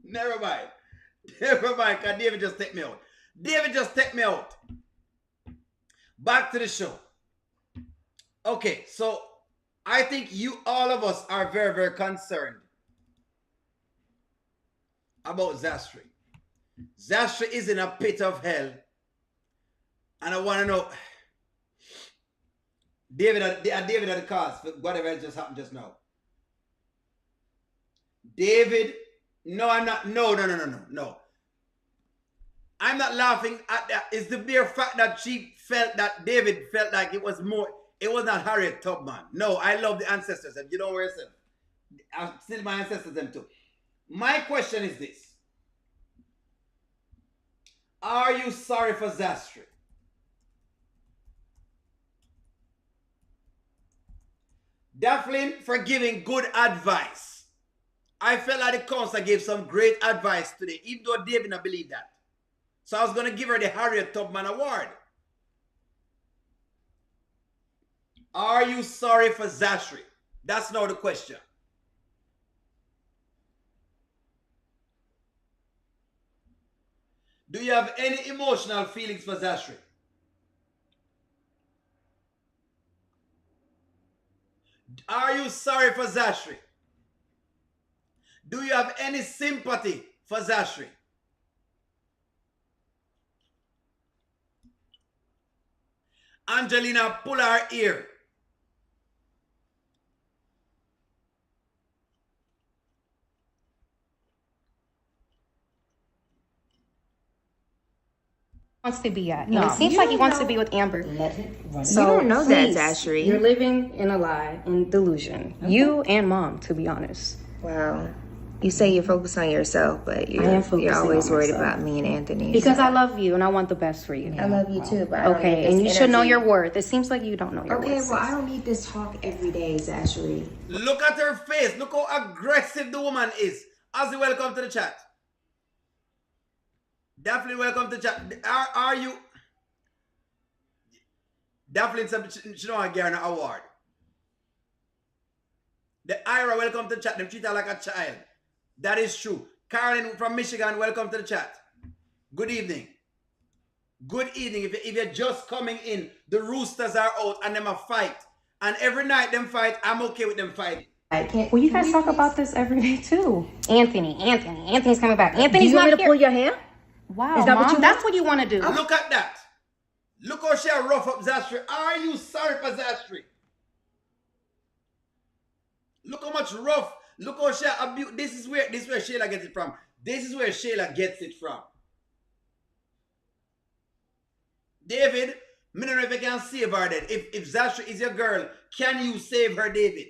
[SPEAKER 1] Never mind. Because David just take me out. Back to the show. Okay, so I think all of us are very, very concerned about Zastri. Zastri is in a pit of hell. And I want to know, David had the cause for whatever just happened just now. David, no, I'm not. No. I'm not laughing at that. It's the mere fact that David felt like it was not Harriet Tubman. No, I love the ancestors. And you don't worry yourself. I'm still my ancestors them too. My question is this. Are you sorry for Zastri? Daphne for giving good advice. I felt like the council gave some great advice today, even though David didn't believe that. So I was going to give her the Harriet Tubman Award. Are you sorry for Zastri? That's now the question. Do you have any emotional feelings for Zastri? Are you sorry for Zastri? Do you have any sympathy for Zastri? Angelina, pull her ear.
[SPEAKER 5] Wants to be at.
[SPEAKER 6] No,
[SPEAKER 5] And it seems like he wants to be with Amber.
[SPEAKER 6] So, you don't know
[SPEAKER 5] please,
[SPEAKER 6] that, Zastri.
[SPEAKER 5] You're living in a lie and delusion. Okay. You and Mom, to be honest.
[SPEAKER 6] Well, you say you focus on yourself, but you're always worried about me and Anthony.
[SPEAKER 5] Because I love you and I want the best for you.
[SPEAKER 6] I love you too, but I don't need this
[SPEAKER 5] and you should know
[SPEAKER 6] energy.
[SPEAKER 5] your worth. It seems like you don't know your worth.
[SPEAKER 6] Okay, well, I don't need this talk every day, Zastri.
[SPEAKER 1] Look at her face. Look how aggressive the woman is. Ozzy, welcome to the chat. Definitely welcome to the chat. Are you... Definitely she don't want to get an award. The Ira, welcome to the chat. Them treat her like a child. That is true. Carolyn from Michigan, welcome to the chat. Good evening. Good evening. If you're just coming in, the Roosters are out and them a fight. And every night them fight, I'm okay with them fighting.
[SPEAKER 5] Well, you guys talk about this every day too. Anthony's coming back. Anthony's not here.
[SPEAKER 6] Do you want me to pull your hair?
[SPEAKER 5] Wow, Mom, that's what you want to do.
[SPEAKER 1] Look at that. Look how she rough up Zastri. Are you sorry for Zastri? Look how much rough. Look how she abuse. This is where Shayla gets it from. This is where Shayla gets it from. David, I don't know if I can save her then. If Zastri is your girl, can you save her, David?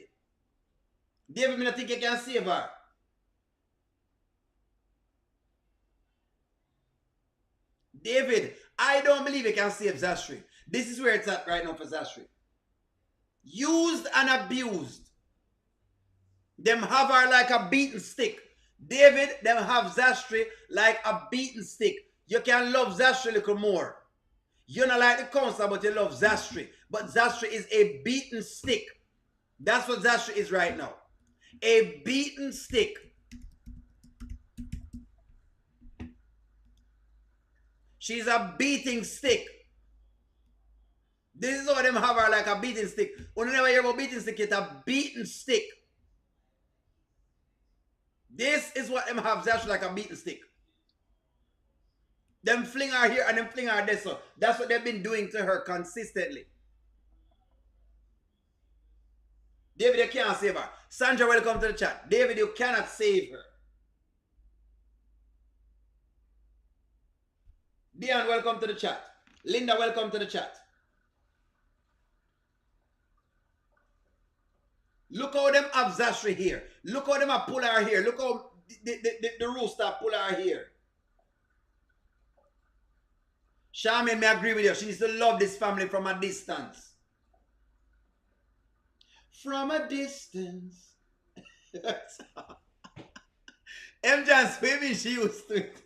[SPEAKER 1] David, I don't think you can save her. David, I don't believe you can save Zastri. This is where it's at right now for Zastri. Used and abused. Them have her like a beaten stick. David, them have Zastri like a beaten stick. You can love Zastri a little more. You're not like the counselor, but you love Zastri. But Zastri is a beaten stick. That's what Zastri is right now. A beaten stick. She's a beating stick. This is how them have her like a beating stick. When you never hear about beating stick, it's a beaten stick. This is what them have Zastri like a beaten stick. Them fling her here and them fling her there. So that's what they've been doing to her consistently. David, you can't save her. Sandra, welcome to the chat. David, you cannot save her. Dion, welcome to the chat. Linda, welcome to the chat. Look how them have Zastri here. Look how them have pull her here. Look how the rooster pull her here. Charmaine, may I agree with you. She needs to love this family from a distance. From a distance. M. Swimming, she used to it.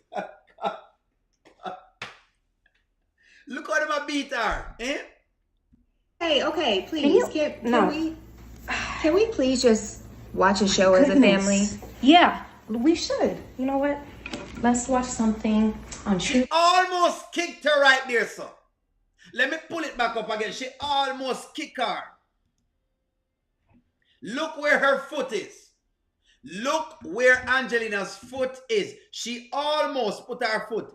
[SPEAKER 1] Look how them have beat her. Eh?
[SPEAKER 6] Hey, okay, please. Can we please just watch a show as a family?
[SPEAKER 5] Yeah, we should. You know what? Let's watch something on
[SPEAKER 1] She almost kicked her right there, so. Let me pull it back up again. She almost kicked her. Look where her foot is. Look where Angelina's foot is. She almost put her foot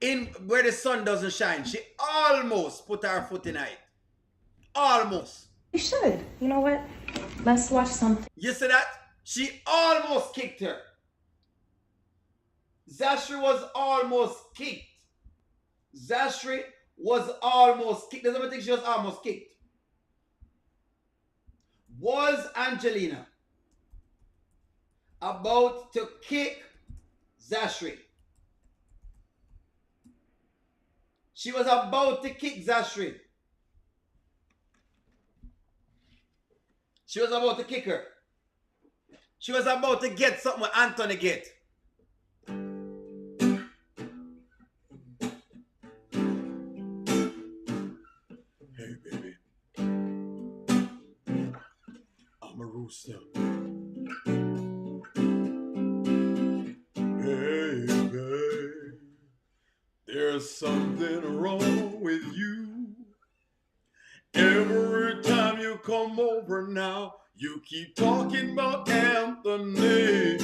[SPEAKER 1] in where the sun doesn't shine. She almost put her foot in it. Almost.
[SPEAKER 5] We should. You know what? Let's watch something.
[SPEAKER 1] You see that? She almost kicked her. Zastri was almost kicked. Zastri was almost kicked. Doesn't think she was almost kicked. Was Angelina about to kick Zastri? She was about to kick Zastri. She was about to kick her. She was about to get something with Anthony get. Hey, baby. I'm a rooster. Hey, baby. There's something wrong with you. Every time you come over now, you keep talking about Anthony.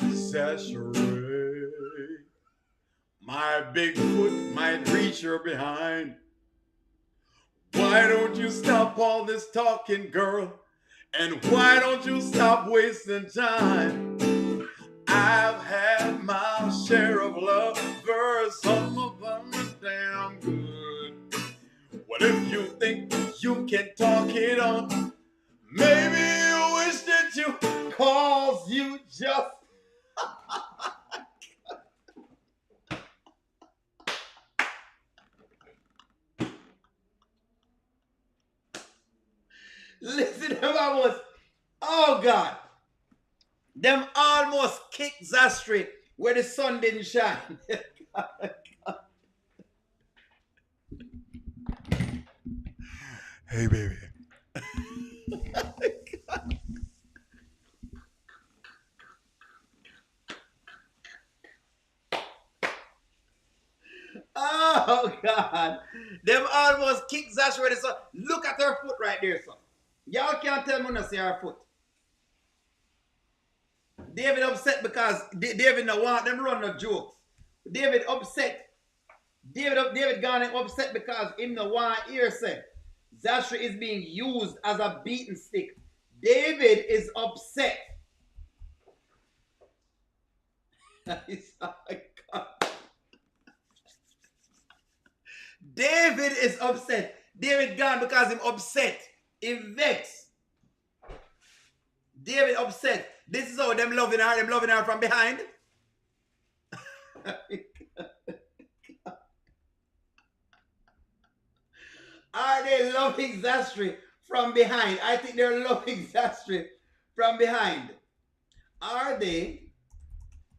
[SPEAKER 1] Zastri. My big foot might reach her behind. Why don't you stop all this talking, girl? And why don't you stop wasting time? I've had my share of lovers, some of them are damn good. What if you think you can talk it on? Maybe you wish that you, cause you just listen, them almost, oh God, them almost kicked Zastri where the sun didn't shine. Hey, baby. Oh God, them almost kicked Zastri where the sun. Look at her foot right there, son. Y'all can't tell me not see her foot. David upset because David no want them run no jokes. David upset. David Garner upset because him no want hear say Zastri is being used as a beaten stick. David is upset. David is upset. David gone because him upset. Him vexed. David upset. This is how them loving her from behind. Are they loving Zastri from behind? I think they're loving Zastri from behind. Are they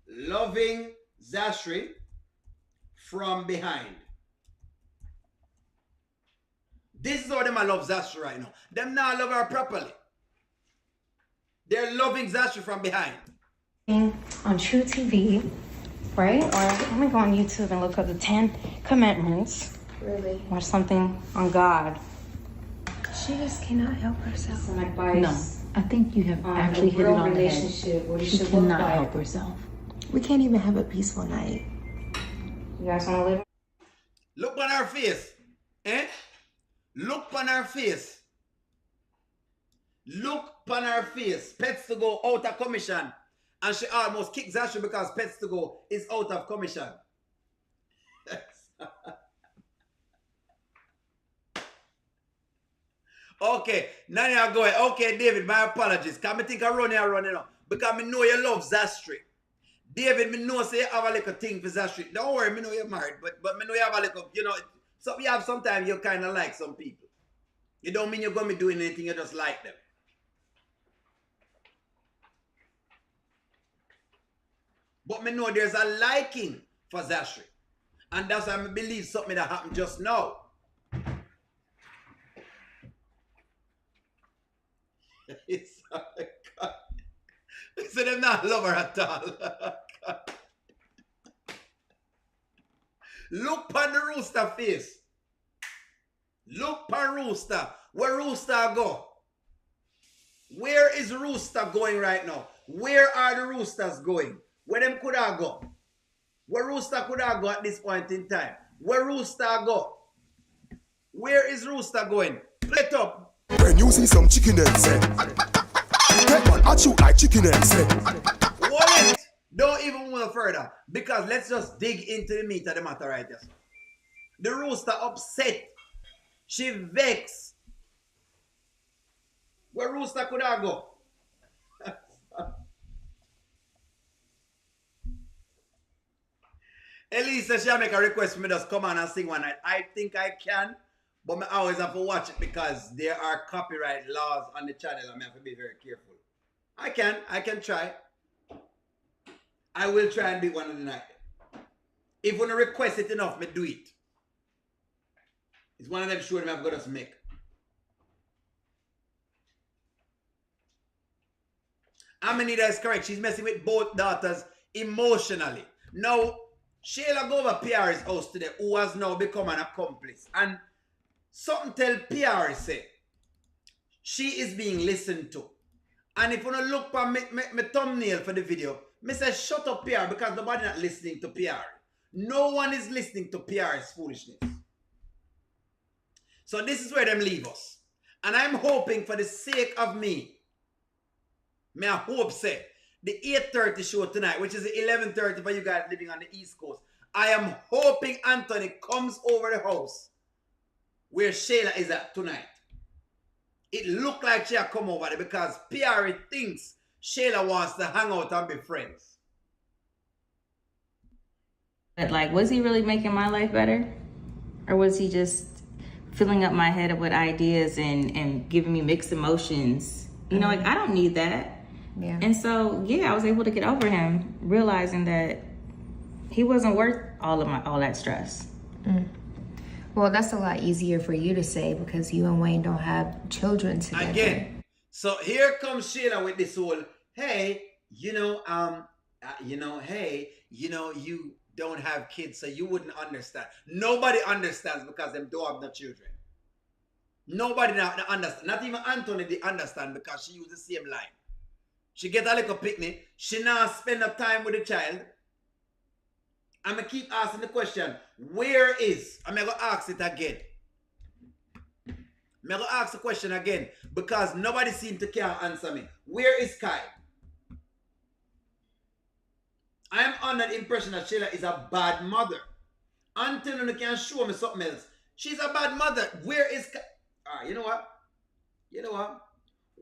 [SPEAKER 1] loving Zastri from behind? This is how them I love Zastri right now. Them now love her properly. They're loving Zastri from behind.
[SPEAKER 5] On True TV, right? Or let me go on YouTube and look up the 10 Commandments.
[SPEAKER 6] Really?
[SPEAKER 5] Watch something on God.
[SPEAKER 6] She just cannot help herself.
[SPEAKER 5] Some advice.
[SPEAKER 7] No, I think you have actually hit it on the head.
[SPEAKER 5] What
[SPEAKER 7] She cannot help herself.
[SPEAKER 6] We can't even have a peaceful night.
[SPEAKER 5] You guys want to live?
[SPEAKER 1] Look on her face. Eh? Look on her face. Look on her face. Pets to go out of commission. And she almost kicked Zastri because Pets to go is out of commission. Okay, now you're going. Okay, David, my apologies. Because I think I run here running up. Because I know you love Zastri. David, I know say you have a little thing for Zastri. Don't worry, I know you're married. But I know you have a little, you know, so you have sometimes you kind of like some people. You don't mean you're going to be doing anything, you just like them. But I know there's a liking for Zastri. And that's why I believe something that happened just now. It's God. So them not love her at all. Look on the rooster face. Look on rooster. Where rooster go? Where is rooster going right now? Where are the roosters going? Where them could have go? Where rooster could have go at this point in time? Where rooster go? Where is rooster going? Play it up.
[SPEAKER 8] When you see some chicken eggs, that one at you like chicken eggs.
[SPEAKER 1] Wallet. Don't even move further because let's just dig into the meat of the matter right there. The rooster upset. She vexed. Where rooster could I go? Elisa, she make a request for me to just come on and sing one night. I think I can, but I always have to watch it because there are copyright laws on the channel and I have to be very careful. I can try. I will try and do one of the night. If you want to request it enough, me do it. It's one of them shows I've got to make. Amanita is correct. She's messing with both daughters emotionally. Now, Shayla go over PR's house today, who has now become an accomplice. And something tell PR say, she is being listened to. And if you want to look for my thumbnail for the video, me say shut up PR because nobody not listening to PR. No one is listening to PR's foolishness. So this is where them leave us. And I'm hoping for the sake of me, may I hope say, the 8:30 show tonight, which is the 11:30 for you guys living on the East Coast. I am hoping Anthony comes over the house where Shayla is at tonight. It looked like she'll come over there because PR thinks Shayla wants to hang out and be friends.
[SPEAKER 5] But like, was he really making my life better? Or was he just filling up my head with ideas and giving me mixed emotions? You know, like, I don't need that.
[SPEAKER 6] Yeah.
[SPEAKER 5] And so, yeah, I was able to get over him, realizing that he wasn't worth all that stress.
[SPEAKER 6] Well, that's a lot easier for you to say because you and Wayne don't have children together.
[SPEAKER 1] Again, so here comes Shayla with this whole, hey, you don't have kids, so you wouldn't understand. Nobody understands because them don't have no children. Nobody not understand. Not even Anthony they understand because she used the same line. She get a little picnic. She now spend up time with the child. I'm going to keep asking the question, where is? I'm going to ask it again. I'm going to ask the question again because nobody seems to care answer me. Where is Kai? I am under the impression that Shayla is a bad mother. Until you can show me something else. She's a bad mother. Where is Kai? All right, you know what? You know what?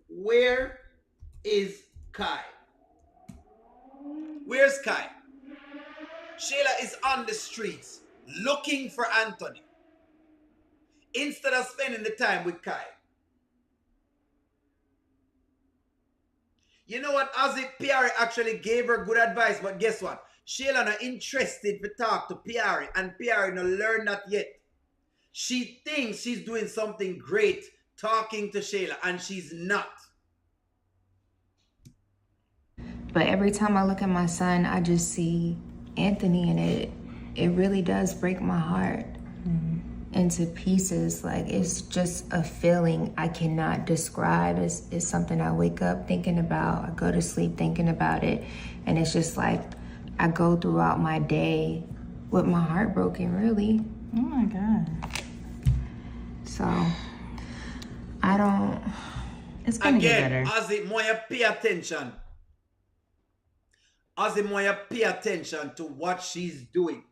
[SPEAKER 1] Where is Kai? Where's Kai? Shayla is on the streets looking for Anthony instead of spending the time with Kai. You know what? Ozzy Piari actually gave her good advice, but guess what? Shayla not interested to talk to Piari, and Piari not learned that yet. She thinks she's doing something great talking to Shayla, and she's not.
[SPEAKER 6] But every time I look at my son, I just see Anthony, and it really does break my heart into pieces. Like, it's just a feeling I cannot describe. It's something I wake up thinking about. I go to sleep thinking about it. And it's just like I go throughout my day with my heart broken, really.
[SPEAKER 5] Oh my God.
[SPEAKER 6] So I don't...
[SPEAKER 5] It's gonna get better.
[SPEAKER 1] Again, Ozzy, Moya, pay attention. Ozzy Moya, pay attention to what she's doing.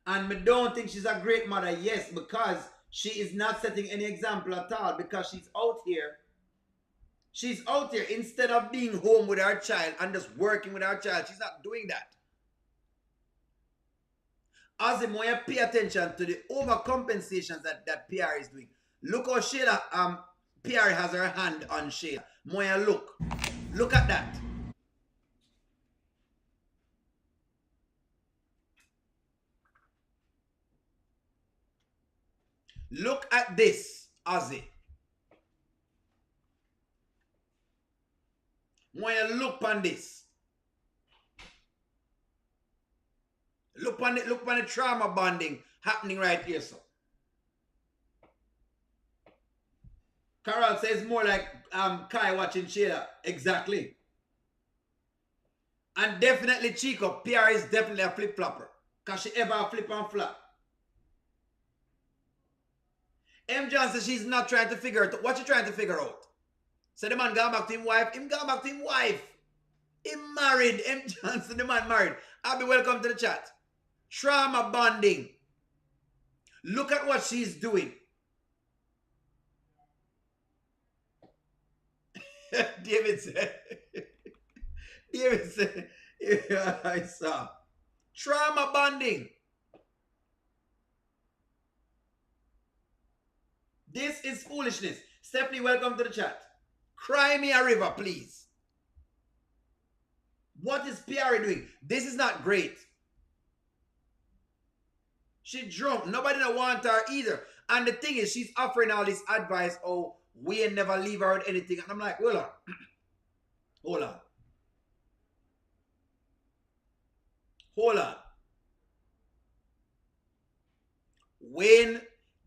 [SPEAKER 1] And I don't think she's a great mother, yes, because she is not setting any example at all, because she's out here. She's out here instead of being home with her child and just working with her child. She's not doing that. Ozzy Moya, pay attention to the overcompensations that PR is doing. Look how Shayla, PR has her hand on Shayla. Moya, look. Look at that. Look at this, Ozzy. Moya, look on this. Look on the trauma bonding happening right here, so. Carol says more like Kai watching Shayla. Exactly. And definitely Chico, PR is definitely a flip-flopper. Because she ever flip and flop. M. John says she's not trying to figure it out. What you trying to figure out? So the man gone back to him wife. Him gone back to him wife. Him married. M. Johnson, the man married. Abby, welcome to the chat. Trauma bonding. Look at what she's doing. David said. David said. Yeah, I saw. Trauma bonding. This is foolishness. Stephanie, welcome to the chat. Cry me a river, please. What is PR doing? This is not great. She drunk. Nobody don't want her either. And the thing is, she's offering all this advice. Oh, we ain't never leave her with anything. And I'm like, hold on. Hold on. Hold on. Wayne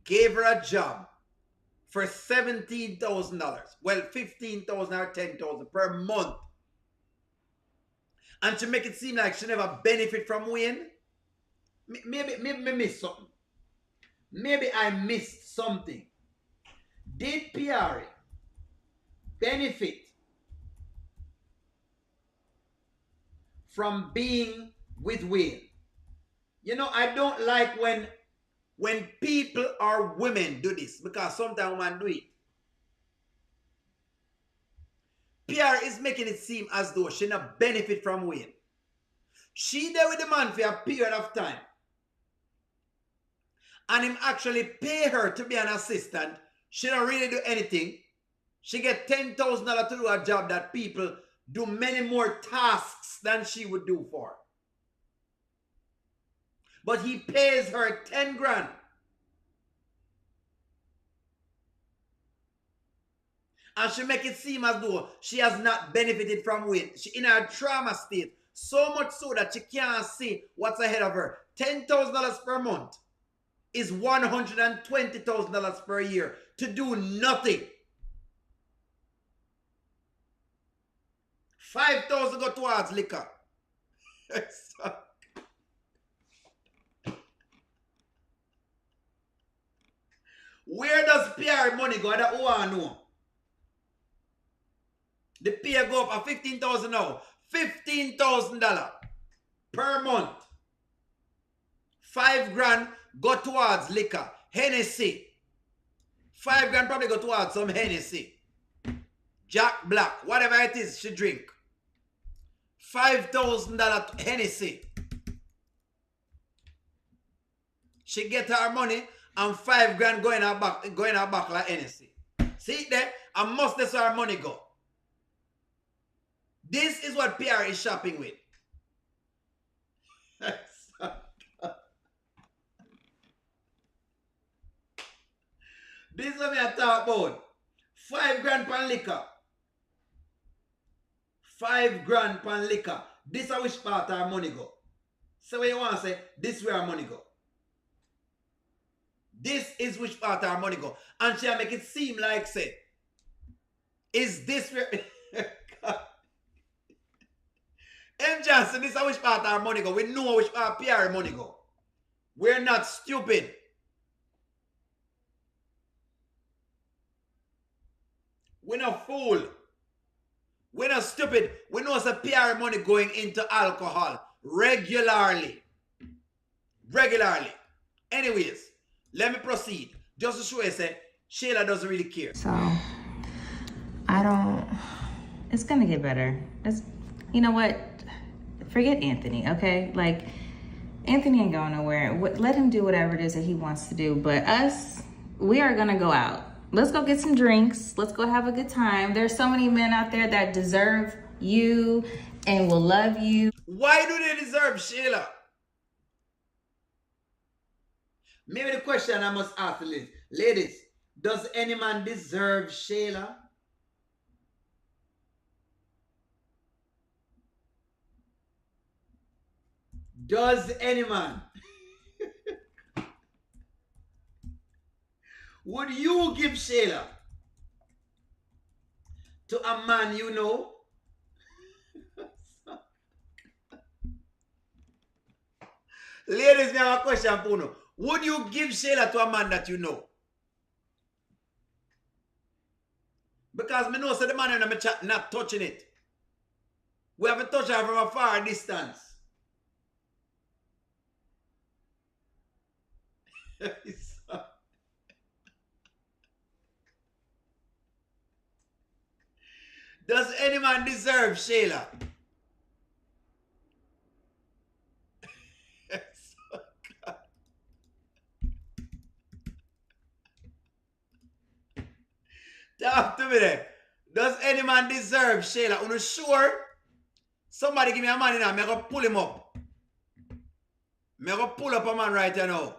[SPEAKER 1] gave her a job for $17,000. Well, $15,000 or $10,000 per month. And to make it seem like she never benefit from Wayne, maybe I missed something. Maybe I missed something. Did Pierre benefit from being with Wayne? You know, I don't like when people or women do this, because sometimes women do it. Pierre is making it seem as though she not benefit from Wayne. She there with the man for a period of time, and him actually pay her to be an assistant. She don't really do anything. She get $10,000 to do a job that people do many more tasks than she would do for. But he pays her 10 grand. And she make it seem as though she has not benefited from Wayne. She in a trauma state, so much so that she can't see what's ahead of her. $10,000 per month is $120,000 per year to do nothing. 5,000 go towards liquor. Where does PR money go? That who I know. The pay go up at $15,000 now. $15,000 per month. 5 grand go towards liquor. Hennessy. 5 grand probably go towards some Hennessy. Jack Black. Whatever it is she drink. $5,000 Hennessy. She get her money and 5 grand going her back like Hennessy. See there? And must this her money go. This is what PR is shopping with. This is what I talk about. 5 grand per liquor. 5 grand per liquor. This is which part our money go. So what you want to say, this is where our money go. This is which part our money go. And she make it seem like say, is this where... M. Johnson, this is which part our money go. We know which part PR money go. We're not stupid. We're not fool. We're not stupid. We know it's a PR money going into alcohol regularly. Regularly. Anyways, let me proceed. Just to show you, say, Shayla doesn't really care.
[SPEAKER 6] So, I don't...
[SPEAKER 5] It's gonna get better. You know what? Forget Anthony, okay? Like, Anthony ain't going nowhere. Let him do whatever it is that he wants to do. But us, we are gonna go out. Let's go get some drinks. Let's go have a good time. There's so many men out there that deserve you and will love you.
[SPEAKER 1] Why do they deserve Shayla? Maybe the question I must ask the ladies. Ladies, does any man deserve Shayla? Does any man? Would you give Shayla to a man you know? Ladies, now a question, Puno. Would you give Shayla to a man that you know? Because me know so the man in my chat not touching it. We haven't touched her from a far distance. Does any man deserve Shayla? Talk to me there. Does any man deserve Shayla? Are you sure? Somebody give me a man in here. I'm going to pull him up. I'm going to pull up a man right now.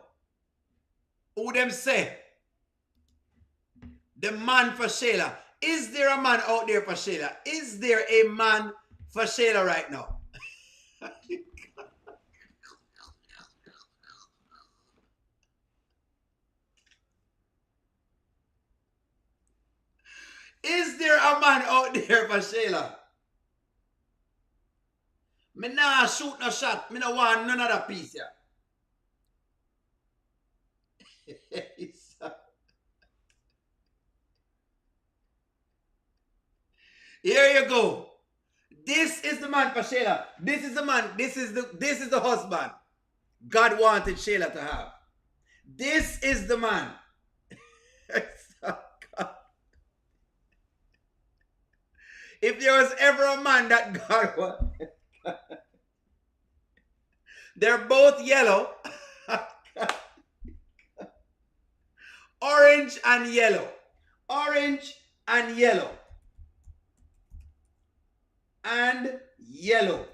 [SPEAKER 1] Who them say? The man for Shayla. Is there a man out there for Shayla? Is there a man for Shayla right now? out there for Shayla. Me nah shoot no shot. Me no want none of that piece here. Here you go. This is the man for Shayla. This is the man. This is the husband God wanted Shayla to have. This is the man. If there was ever a man that God wanted, they're both yellow. Orange and yellow. Orange and yellow. And yellow.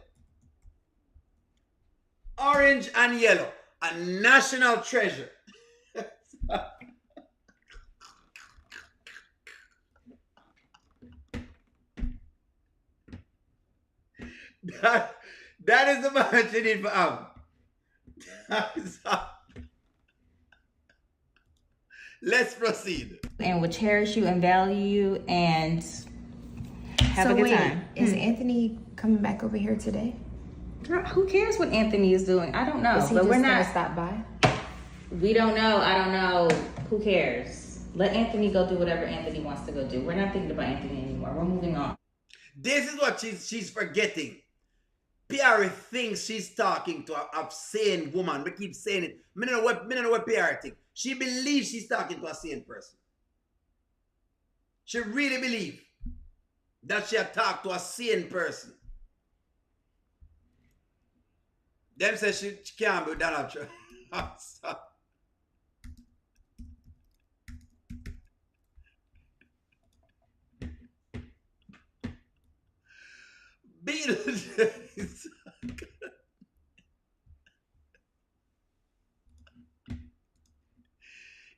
[SPEAKER 1] Orange and yellow. A national treasure. That is the man you need for Am. Let's proceed.
[SPEAKER 5] And will cherish you and value you and have a good time.
[SPEAKER 6] Is Anthony coming back over here today?
[SPEAKER 5] Girl, who cares what Anthony is doing? I don't know.
[SPEAKER 6] Is he
[SPEAKER 5] but
[SPEAKER 6] just
[SPEAKER 5] we're
[SPEAKER 6] gonna
[SPEAKER 5] not.
[SPEAKER 6] stop by?
[SPEAKER 5] We don't know. I don't know. Who cares? Let Anthony go do whatever Anthony wants to go do. We're not thinking about Anthony anymore. We're moving on.
[SPEAKER 1] This is what she's forgetting. Pierre thinks she's talking to a sane woman. We keep saying it. I don't know what Pierre thinks. She believes she's talking to a sane person. She really believes that she had talked to a sane person. Them say she can't be Donald Trump. Beetlejuice.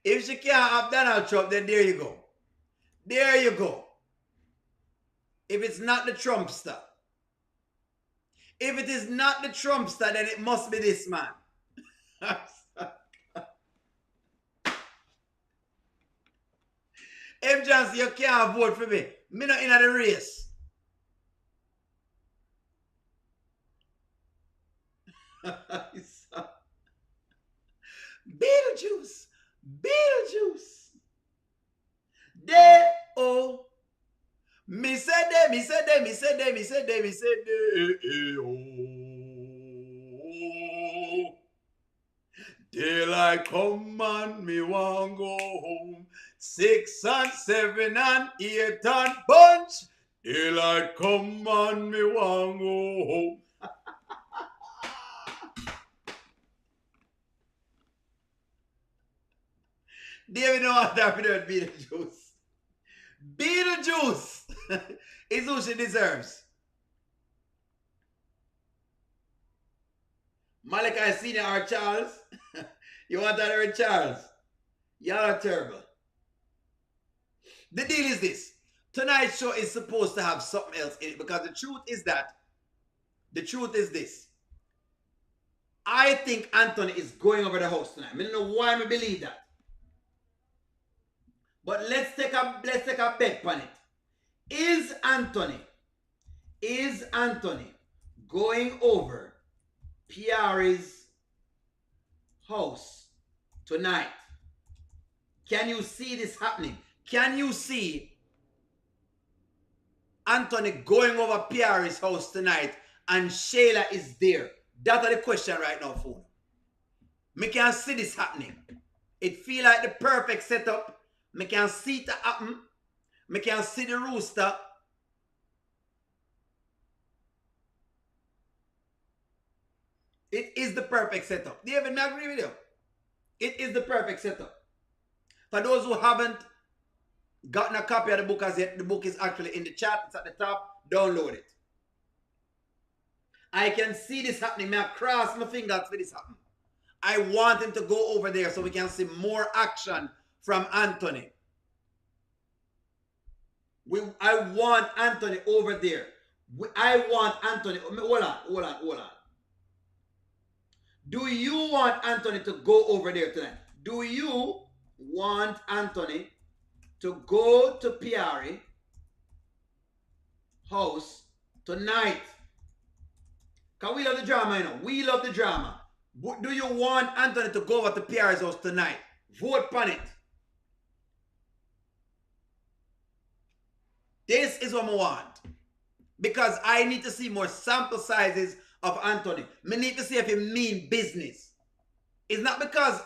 [SPEAKER 1] If she can't have Donald Trump, then there you go. There you go. If it's not the Trumpster. If it is not the Trumpster, then it must be this man. M. Johnson, you can't vote for me. Me not in the race. Beetlejuice. Beetlejuice. They oh. Me said they, me said they, me said they, me said they, me said they oh. Daylight come and me want go home. 6 and 7 and 8 and bunch. Daylight come and me want go home. David know what happened with Beetlejuice. Beetlejuice is who she deserves. Malachi Senior or Charles? You want that or Charles? Y'all are terrible. The deal is this. Tonight's show is supposed to have something else in it because the truth is this. I think Anthony is going over the house tonight. I don't know why I believe that. But let's take a bet on it. Is Anthony going over Pierre's house tonight? Can you see this happening? Can you see Anthony going over Pierre's house tonight and Shayla is there? That's the question right now, phone. Me can see this happening. It feel like the perfect setup. Me can see it happen. Me can see the rooster. It is the perfect setup. David, I agree with you. It is the perfect setup. For those who haven't gotten a copy of the book as yet, the book is actually in the chat. It's at the top. Download it. I can see this happening. May I cross my fingers for this happening. I want him to go over there so we can see more action from Anthony. I want Anthony over there. I want Anthony. Hold on. Do you want Anthony to go over there tonight? Do you want Anthony to go to Pierre house tonight. Because we love the drama, you know. We love the drama. Do you want Anthony to go over to Pierre's house tonight? Vote on it. This is what I want. Because I need to see more sample sizes of Anthony. I need to see if he mean business. It's not because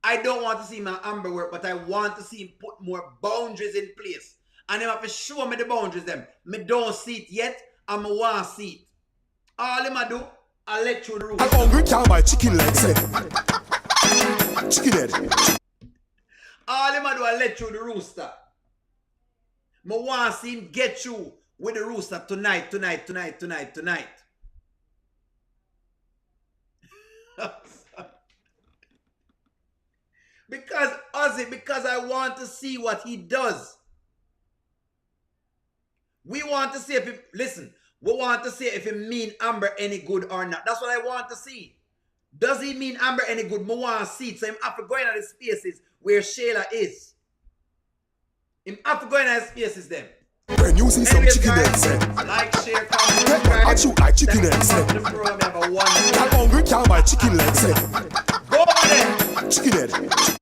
[SPEAKER 1] I don't want to see my Amber work, but I want to see him put more boundaries in place. And him have to show me the boundaries them. Me don't see it yet, and I want to see it. All him do, I let you the rooster.
[SPEAKER 8] I'm hungry, can't buy chicken legs. Chicken head.
[SPEAKER 1] All him do, I let you the rooster. I want to see him get you with the rooster tonight. Because Ozzy, because I want to see what he does. We want to see if he, listen, we want to see if he mean Amber any good or not. That's what I want to see. Does he mean Amber any good? I want to see it. So I'm after going at the spaces where Shayla is. I'm after going at the spaces then.
[SPEAKER 8] When you see some chicken
[SPEAKER 1] guys,
[SPEAKER 8] heads,
[SPEAKER 1] like, share, comment, subscribe.
[SPEAKER 8] I chew like chicken heads.
[SPEAKER 1] I'm
[SPEAKER 8] I'm hungry, can't buy chicken legs.
[SPEAKER 1] Go over there.
[SPEAKER 8] Chicken head.